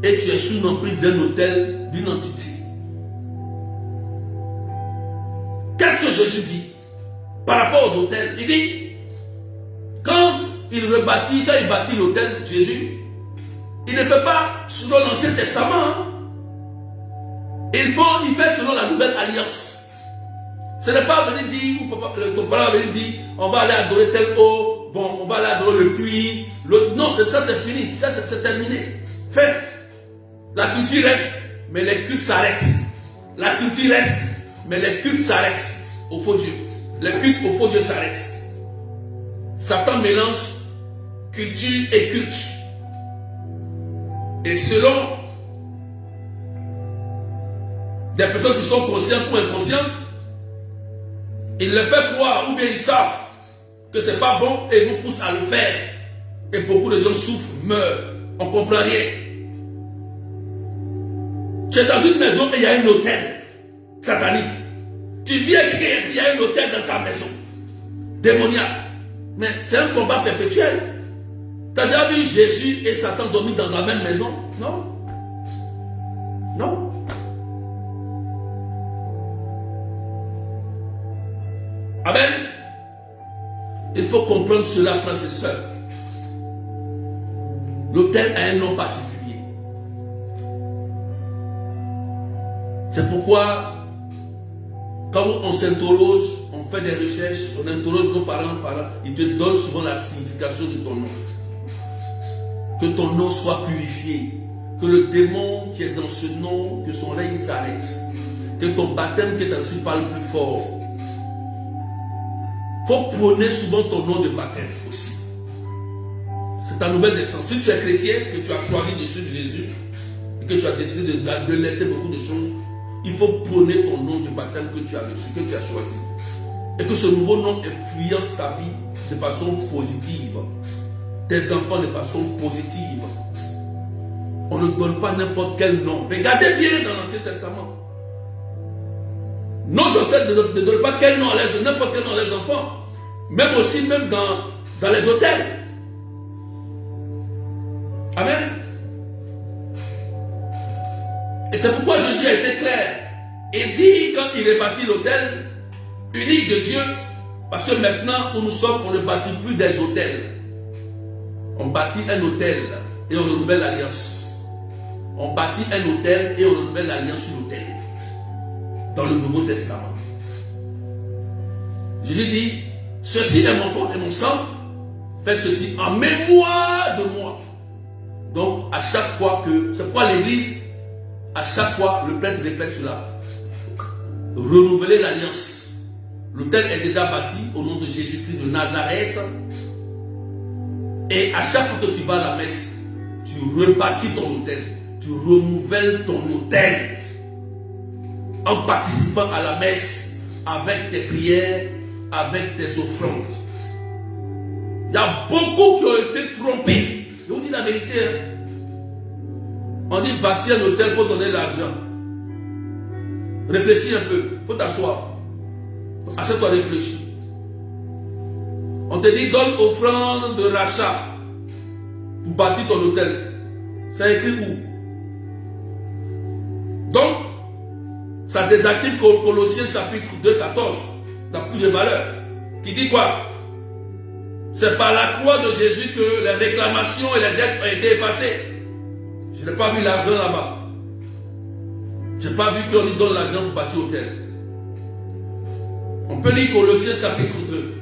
et tu es sous l'emprise d'un hôtel, d'une entité. Qu'est-ce que Jésus dit par rapport aux hôtels? Il dit, quand il bâtit l'autel Jésus, il ne fait pas selon l'Ancien Testament. Hein. Il fait selon la Nouvelle Alliance. Ce n'est pas venir dire, ton parent va venir dire, on va aller adorer tel eau, bon, on va aller adorer le puits, non, ça c'est fini, ça c'est terminé. Fait, la culture reste, mais les cultes s'arrêtent. La culture reste, mais les cultes s'arrêtent au faux Dieu. Les cultes au faux Dieu s'arrêtent. Satan mélange culture et culte. Et selon des personnes qui sont conscientes ou inconscientes, il les fait croire ou bien ils savent que ce n'est pas bon et nous poussent à le faire. Et beaucoup de gens souffrent, meurent, on ne comprend rien. Tu es dans une maison et il y a un hôtel satanique. Tu viens et il y a un hôtel dans ta maison, démoniaque. Mais c'est un combat perpétuel. Tu as déjà vu Jésus et Satan dormir dans la même maison? Non. Non. Amen. Il faut comprendre cela, frères et sœurs. L'autel a un nom particulier. C'est pourquoi, quand on s'interroge, on fait des recherches, on interroge nos parents, ils te donnent souvent la signification de ton nom. Que ton nom soit purifié, que le démon qui est dans ce nom, que son règne s'arrête, que ton baptême qui est dessus parle plus fort. Il faut prôner souvent ton nom de baptême aussi. C'est ta nouvelle naissance. Si tu es chrétien, que tu as choisi de suivre Jésus, et que tu as décidé de laisser beaucoup de choses, il faut prôner ton nom de baptême que tu as reçu, que tu as choisi. Et que ce nouveau nom influence ta vie de façon positive. Tes enfants de façon positive. On ne donne pas n'importe quel nom. Regardez bien dans l'Ancien Testament. Nos ancêtres ne donnent pas quel nom n'importe quel nom à leurs enfants. Même dans les hôtels. Amen. Et c'est pourquoi Jésus a été clair. Et dit quand il rebâtit l'autel unique de Dieu, parce que maintenant où nous sommes, on ne bâtit plus des hôtels. On bâtit un hôtel et on renouvelle l'alliance. On bâtit un hôtel et on renouvelle l'alliance sur l'hôtel. Dans le Nouveau Testament. Jésus dit, ceci est mon corps et mon sang, faites ceci en mémoire de moi. Donc, à chaque fois que, c'est pourquoi l'Église, à chaque fois, le prêtre répète cela. Renouveler l'alliance. L'autel est déjà bâti au nom de Jésus-Christ de Nazareth. Et à chaque fois que tu vas à la messe, tu rebâtis ton autel. Tu renouvelles ton autel. En participant à la messe, avec tes prières, avec tes offrandes. Il y a beaucoup qui ont été trompés. Je vous dis la vérité. On dit bâtir un hôtel, il faut donner l'argent. Réfléchis un peu, il faut t'asseoir. Assieds-toi, réfléchis. On te dit donne offrande de rachat pour bâtir ton hôtel. C'est écrit où? Donc, ça désactive Colossiens chapitre 2, 14. N'a plus de valeur. Qui dit quoi? C'est par la croix de Jésus que les réclamations et les dettes ont été effacées. Je n'ai pas vu l'argent là-bas. Je n'ai pas vu qu'on lui donne l'argent pour bâtir l'hôtel. On peut lire Colossiens chapitre 2.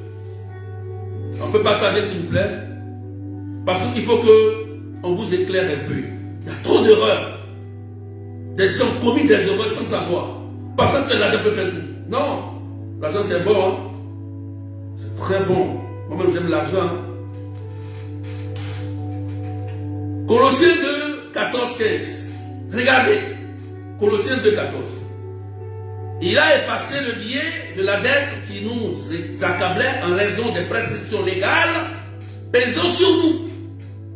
On peut partager s'il vous plaît. Parce qu'il faut qu'on vous éclaire un peu. Il y a trop d'erreurs. Des gens ont commis des erreurs sans savoir. Pensant que l'argent peut faire tout. Non. L'argent c'est bon. Hein? C'est très bon. Moi-même j'aime l'argent. Hein? Colossiens 2, 14, 15. Regardez. Colossiens 2, 14. Il a effacé le billet de la dette qui nous accablait en raison des prescriptions légales pesant sur nous.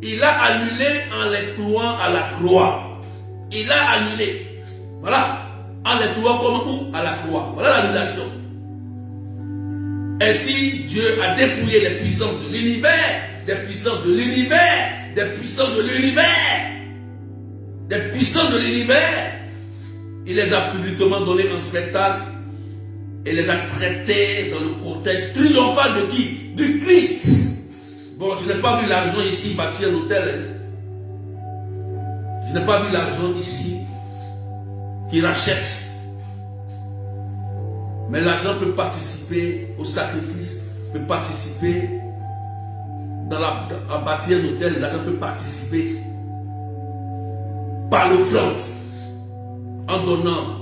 Il a annulé en les clouant à la croix. Il a annulé. Voilà. En les clouant comme où? À la croix. Voilà l'annulation. Ainsi, Dieu a dépouillé les puissances de l'univers, des puissances de l'univers, des puissances de l'univers, des puissances de l'univers. Il les a publiquement donnés en spectacle et les a traités dans le cortège triomphal de qui? Du Christ. Bon, je n'ai pas vu l'argent ici bâtir un hôtel. Je n'ai pas vu l'argent ici qui rachète. Mais l'argent peut participer au sacrifice, peut participer à bâtir un hôtel. L'argent peut participer par l'offrande, en donnant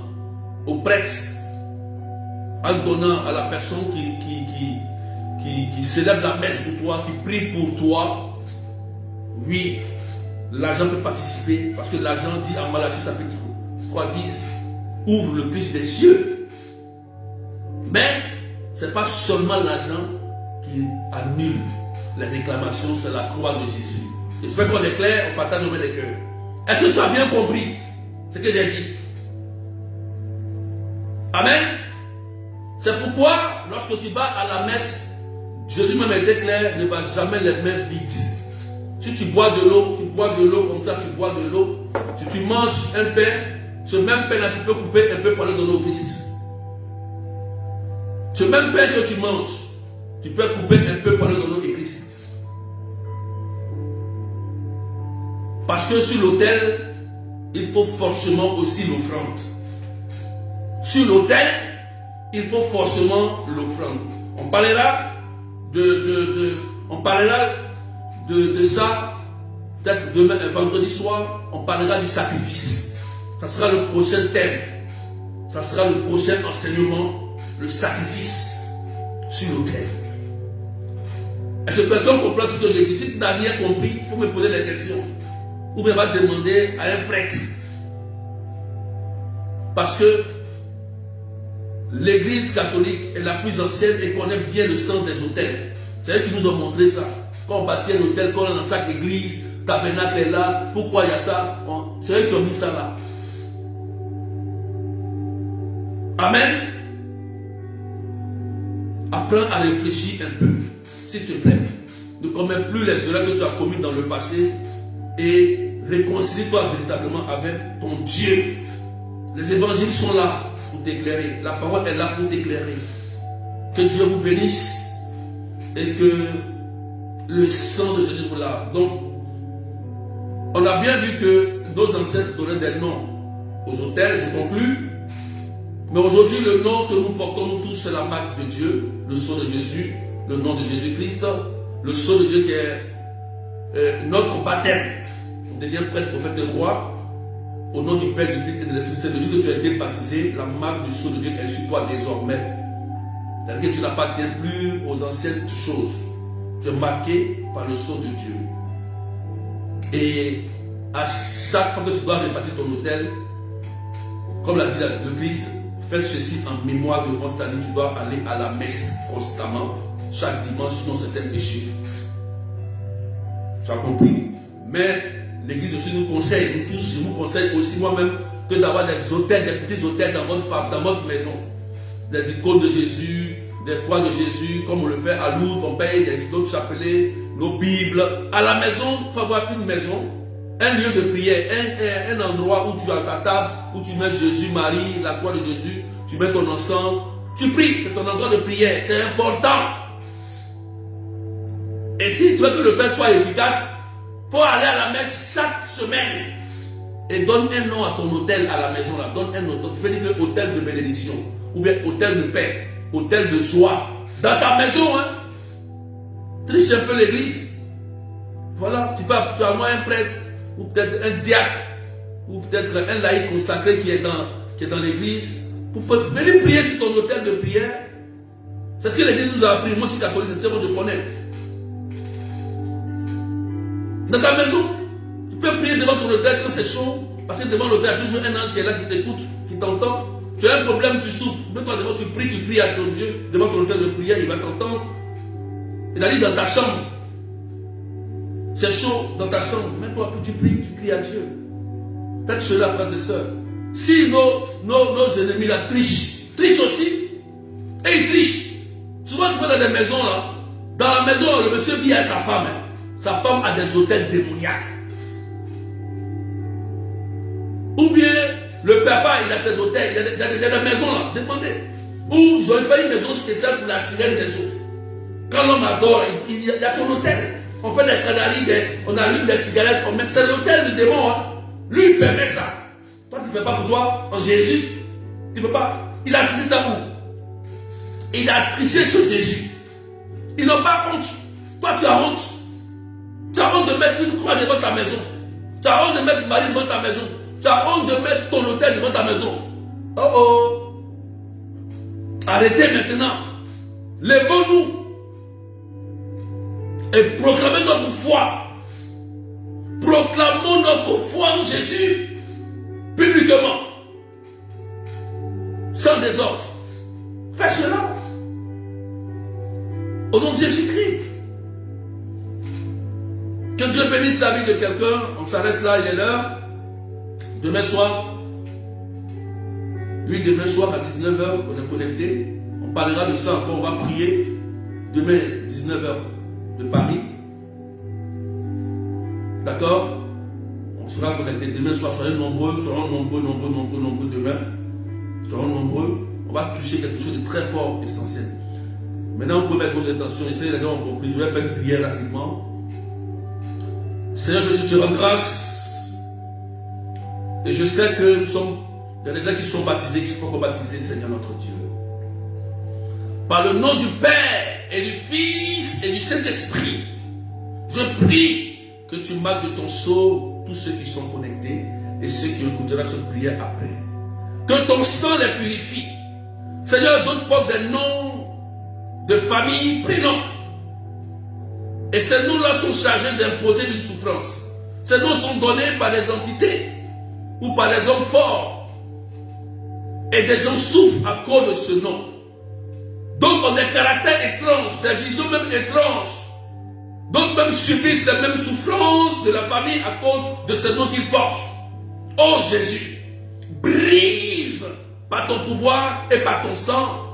aux prêtres, en donnant à la personne qui célèbre la messe pour toi, qui prie pour toi. Oui, l'argent peut participer, parce que l'argent dit en Malachie chapitre 3, 10, ouvre le plus des cieux. Mais ce n'est pas seulement l'argent qui annule la réclamation, c'est la croix de Jésus. J'espère qu'on est clair, on partage au moins des cœurs. Est-ce que tu as bien compris ce que j'ai dit? Amen. C'est pourquoi, lorsque tu vas à la messe, Jésus même était clair, ne va jamais les mains vides. Si tu bois de l'eau, comme ça, tu bois de l'eau. Si tu manges un pain, ce même pain-là, tu peux couper un peu pour aller donner au Christ. Ce même pain que tu manges, tu peux couper un peu pour aller donner au Christ. Parce que sur l'autel, il faut forcément aussi l'offrande. Sur l'autel, il faut forcément l'offrande. On parlera de ça, peut-être demain, vendredi soir, on parlera du sacrifice. Ça sera le prochain thème. Ça sera le prochain enseignement, le sacrifice sur l'autel. Est-ce que quelqu'un comprend ce que je dis? Si tu n'as rien compris, vous me poser des questions. Ou bien va demander à un prêtre. Parce que l'Église catholique est la plus ancienne et connaît bien le sens des autels. C'est eux qui nous ont montré ça. Quand on bâtit un hôtel, quand on est dans chaque église, tabernacle est là, pourquoi il y a ça? C'est eux qui ont mis ça là. Amen. Apprends à réfléchir un peu, s'il te plaît. Ne commets plus les erreurs que tu as commises dans le passé et réconcilie-toi véritablement avec ton Dieu. Les évangiles sont là pour t'éclairer. La parole est là pour t'éclairer. Que Dieu vous bénisse et que le sang de Jésus vous lave. Donc, on a bien vu que nos ancêtres donnaient des noms aux autels, je conclus. Mais aujourd'hui, le nom que nous portons nous tous, c'est la marque de Dieu, le sceau de Jésus, le nom de Jésus-Christ, le sceau de Dieu qui est notre baptême. On devient prêtre, prophète et roi. Au nom du Père, du Fils et de l'Esprit Saint, depuis que tu as été baptisé, la marque du sceau de Dieu est sur toi désormais. C'est-à-dire que tu n'appartiens plus aux anciennes choses. Tu es marqué par le sceau de Dieu. Et à chaque fois que tu dois répartir ton autel, comme l'a dit le Christ, faites ceci en mémoire de moi, c'est-à-dire tu dois aller à la messe constamment, chaque dimanche, sinon c'est un péché. Tu as compris? Mais l'Église aussi nous conseille, nous tous, je vous conseille aussi moi-même, que d'avoir des autels, des petits autels dans votre maison. Des icônes de Jésus, des croix de Jésus, comme on le fait à Lourdes, on paye d'autres chapelets, nos Bibles. À la maison, il faut avoir une maison, un lieu de prière, un endroit où tu as ta table, où tu mets Jésus, Marie, la croix de Jésus, tu mets ton encens, tu pries, c'est ton endroit de prière, c'est important. Et si tu veux que le Père soit efficace, il faut aller à la messe chaque semaine. Et donne un nom à ton hôtel à la maison là. Donne un nom. Tu peux dire hôtel de bénédiction. Ou bien hôtel de paix. Hôtel de joie. Dans ta maison, hein. Triche un peu l'église. Voilà. Tu as moi un prêtre. Ou peut-être un diacre. Ou peut-être un laïc consacré qui est dans l'église. Pour venir prier sur ton hôtel de prière. C'est ce que l'église nous a appris. Moi, je suis catholique. C'est ce que je connais. Dans ta maison, tu peux prier devant ton hôtel quand c'est chaud, parce que devant l'hôtel, il y a toujours un ange qui est là, qui t'écoute, qui t'entend. Tu as un problème, tu souffres. Mets-toi devant, tu pries à ton Dieu, devant ton hôtel de prière, il va t'entendre. Il a dit dans ta chambre. C'est chaud dans ta chambre. Mets-toi, tu cries à Dieu. Faites cela, frères et sœurs. Si nos ennemis là trichent aussi, et ils trichent. Souvent, tu vas dans des maisons là, dans la maison, le monsieur vit avec sa femme. Sa femme a des hôtels démoniaques. Ou bien le papa il a ses hôtels, il y a des maisons là, demandez. Ou ils ont fait une maison spéciale pour la sirène des eaux. Quand l'homme adore, il y a son hôtel. on fait des canaries, on allume des cigarettes, c'est l'hôtel du démon. Hein. Lui, il permet ça. Toi, tu ne fais pas pour toi, en Jésus. Tu ne peux pas. Il a triché ça où? Il a triché sur Jésus. Ils n'ont pas honte. Toi, tu as honte. Tu as honte de mettre une croix devant ta maison. Tu as honte de mettre Marie devant ta maison. Tu as honte de mettre ton hôtel devant ta maison. Oh oh. Arrêtez maintenant. Lèvons-nous. Et proclamez notre foi. Proclamons notre foi en Jésus. Publiquement. Sans désordre. Fais cela. Au nom de Jésus-Christ. Que Dieu bénisse la vie de quelqu'un. On s'arrête là, il est l'heure. Demain soir. Oui, demain soir à 19h, on est connecté. On parlera de ça encore. On va prier. Demain, 19h de Paris. D'accord? On sera connecté demain soir. Soyez nombreux, seront nombreux demain. Seront nombreux. On va toucher quelque chose de très fort, essentiel. Maintenant, vous pouvez mettre vos intentions. Essayez, les gens ont compris. Je vais faire une prière rapidement. Seigneur Jésus, je te rends grâce. Et je sais que il y a des gens qui sont baptisés, qui ne sont pas encore baptisés, Seigneur notre Dieu. Par le nom du Père et du Fils et du Saint-Esprit, je prie que tu marques de ton sceau tous ceux qui sont connectés et ceux qui écouteront cette prière après. Que ton sang les purifie. Seigneur, donne-moi des noms de famille, prénoms. Et ces noms-là sont chargés d'imposer une souffrance. Ces noms sont donnés par des entités ou par des hommes forts. Et des gens souffrent à cause de ce nom. Donc on a des caractères étranges, des visions même étranges. D'autres même subissent les mêmes souffrances de la famille à cause de ce nom qu'ils portent. Oh Jésus, brise par ton pouvoir et par ton sang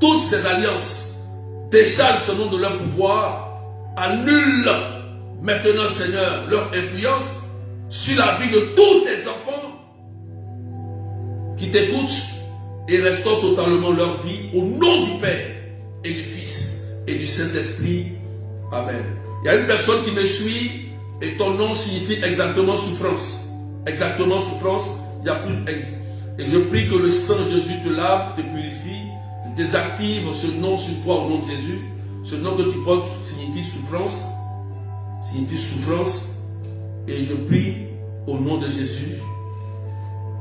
toutes ces alliances. Décharge ce nom de leur pouvoir. Annule maintenant, Seigneur, leur influence sur la vie de tous tes enfants qui t'écoutent et restaure totalement leur vie au nom du Père et du Fils et du Saint-Esprit. Amen. Il y a une personne qui me suit et ton nom signifie exactement souffrance. Exactement souffrance. Il y a plus et je prie que le sang de Jésus te lave, te purifie, te désactive ce nom sur toi au nom de Jésus. Ce nom que tu portes signifie souffrance. Signifie souffrance. Et je prie au nom de Jésus.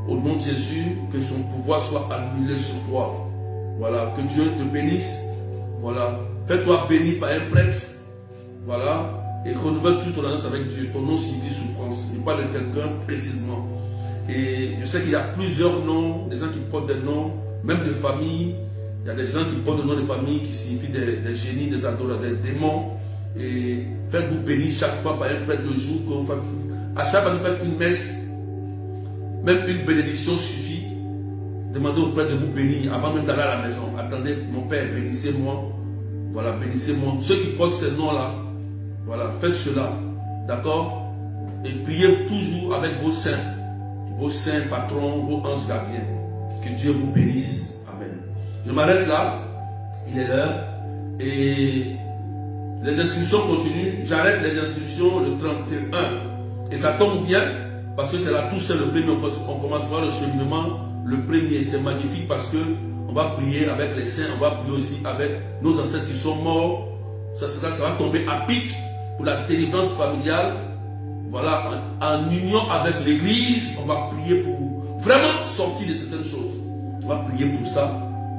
Au nom de Jésus, que son pouvoir soit annulé sur toi. Voilà, que Dieu te bénisse. Voilà, fais-toi béni par un prêtre. Voilà, et renouvelle toute ton alliance avec Dieu. Ton nom signifie souffrance. Je parle de quelqu'un précisément. Et je sais qu'il y a plusieurs noms, des gens qui portent des noms, même de famille. Il y a des gens qui portent des noms de famille qui signifient des génies, des adorateurs, des démons. Et faites-vous bénir chaque fois par un prêtre le jour que vous faites. À chaque fois que vous faites une messe, même une bénédiction suffit. Demandez au Père de vous bénir avant même d'aller à la maison. Attendez, mon Père, bénissez-moi. Voilà, bénissez-moi. Ceux qui portent ces noms-là, voilà, faites cela. D'accord? Et priez toujours avec vos saints patrons, vos anges gardiens. Que Dieu vous bénisse. Amen. Je m'arrête là. Il est l'heure. Et les inscriptions continuent. J'arrête les inscriptions le 31. Et ça tombe bien. Parce que c'est là tout seul le premier, on commencera le cheminement le premier. C'est magnifique parce que on va prier avec les saints, on va prier aussi avec nos ancêtres qui sont morts. Ça va tomber à pic pour la délivrance familiale. Voilà, en union avec l'église, on va prier pour vraiment sortir de certaines choses. On va prier pour ça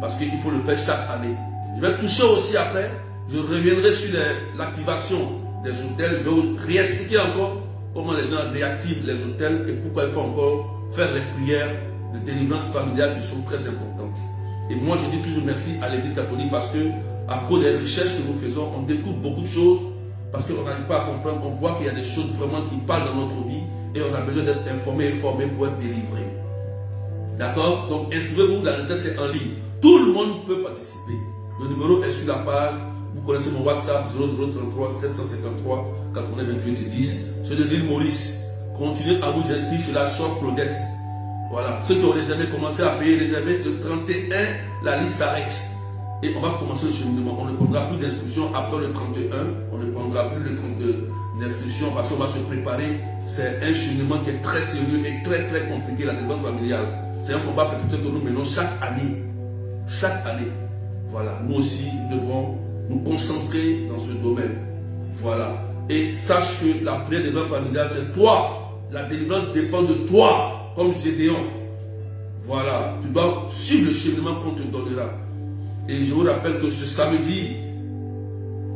parce qu'il faut le faire chaque année. Je vais toucher aussi après, je reviendrai sur l'activation des hôtels. Je vais vous réexpliquer encore comment les gens réactivent les hôtels et pourquoi il faut encore faire les prières de délivrance familiale qui sont très importantes. Et moi, je dis toujours merci à l'Église catholique parce que, à cause des recherches que nous faisons, on découvre beaucoup de choses parce qu'on n'arrive pas à comprendre. On voit qu'il y a des choses vraiment qui parlent dans notre vie et on a besoin d'être informé et formé pour être délivré. D'accord? Donc, inscrivez-vous, la retraite c'est en ligne. Tout le monde peut participer. Le numéro est sur la page. Vous connaissez mon WhatsApp 0033 753 80 28 10. C'est de l'île Maurice. Continuez à vous inscrire sur la shop Claudette. Voilà. Ceux qui ont réservé, commencez à payer. Réserver le 31, la liste s'arrête. Et on va commencer le cheminement. On ne prendra plus d'inscription après le 31. On ne prendra plus le 32 d'inscription parce qu'on va se préparer. C'est un cheminement qui est très sérieux et très très compliqué, la défense familiale. C'est un combat perpétuel que nous menons chaque année. Chaque année. Voilà. Nous aussi, nous devons nous concentrer dans ce domaine. Voilà. Et sache que la prière de défense familiale, c'est toi. La délivrance dépend de toi, comme Gédéon. Voilà. Tu dois suivre le cheminement qu'on te donnera. Et je vous rappelle que ce samedi,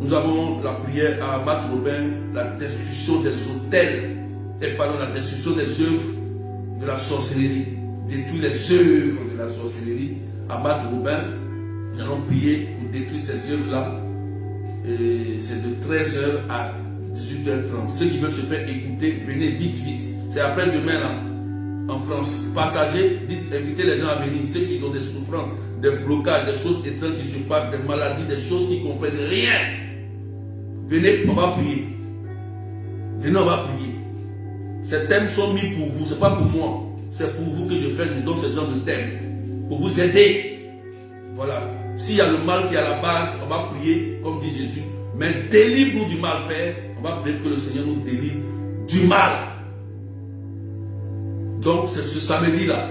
nous avons la prière à Amat Robin, la destruction des autels, et pardon, la destruction des œuvres de la sorcellerie. Détruire les œuvres de la sorcellerie. À Amat Robin, nous allons prier pour détruire ces œuvres-là. Et c'est de 13h à 18h30. Ceux qui veulent se faire écouter, venez vite, vite. C'est après-demain là, en France. Partagez, dites, invitez les gens à venir. Ceux qui ont des souffrances, des blocages, des choses étranges qui se passent, des maladies, des choses qui ne comprennent rien. Venez, on va prier. Venez, on va prier. Ces thèmes sont mis pour vous, ce n'est pas pour moi. C'est pour vous que je fais, je donne ce genre de thèmes. Pour vous aider. Voilà. S'il y a le mal qui est à la base, on va prier, comme dit Jésus. Mais délivre-nous du mal, Père. On va prier que le Seigneur nous délivre du mal. Donc, c'est ce samedi-là.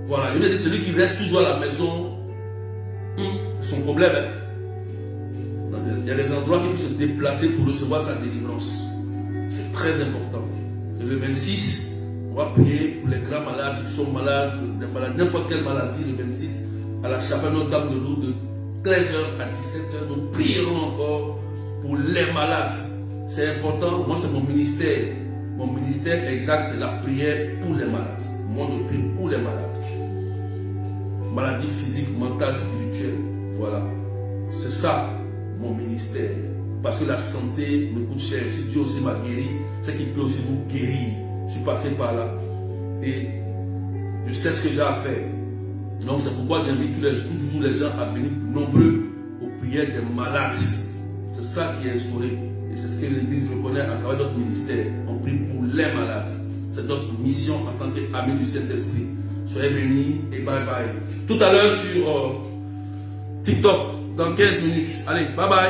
Voilà. Il y a celui qui reste toujours à la maison. Son problème, hein. Il y a des endroits qu'il faut se déplacer pour recevoir sa délivrance. C'est très important. Et le 26, on va prier pour les grands malades qui sont malades, n'importe quelle maladie, le 26, à la chapelle Notre-Dame de Lourdes, de 13h à 17h. Nous prierons encore pour les malades. C'est important. Moi, c'est mon ministère. Mon ministère exact, c'est la prière pour les malades. Moi, je prie pour les malades. Maladies physiques, mentales, spirituelles. Voilà. C'est ça, mon ministère. Parce que la santé me coûte cher. Si Dieu aussi m'a guéri, c'est qu'il peut aussi vous guérir. Je suis passé par là. Et je sais ce que j'ai à faire. Donc c'est pourquoi j'invite toujours les gens à venir nombreux aux prières des malades. C'est ça qui est instauré. Et c'est ce que l'Église reconnaît à travers notre ministère. On prie pour les malades. C'est notre mission en tant qu'amis du Saint-Esprit. Soyez bénis et bye bye. Tout à l'heure sur TikTok, dans 15 minutes. Allez, bye bye.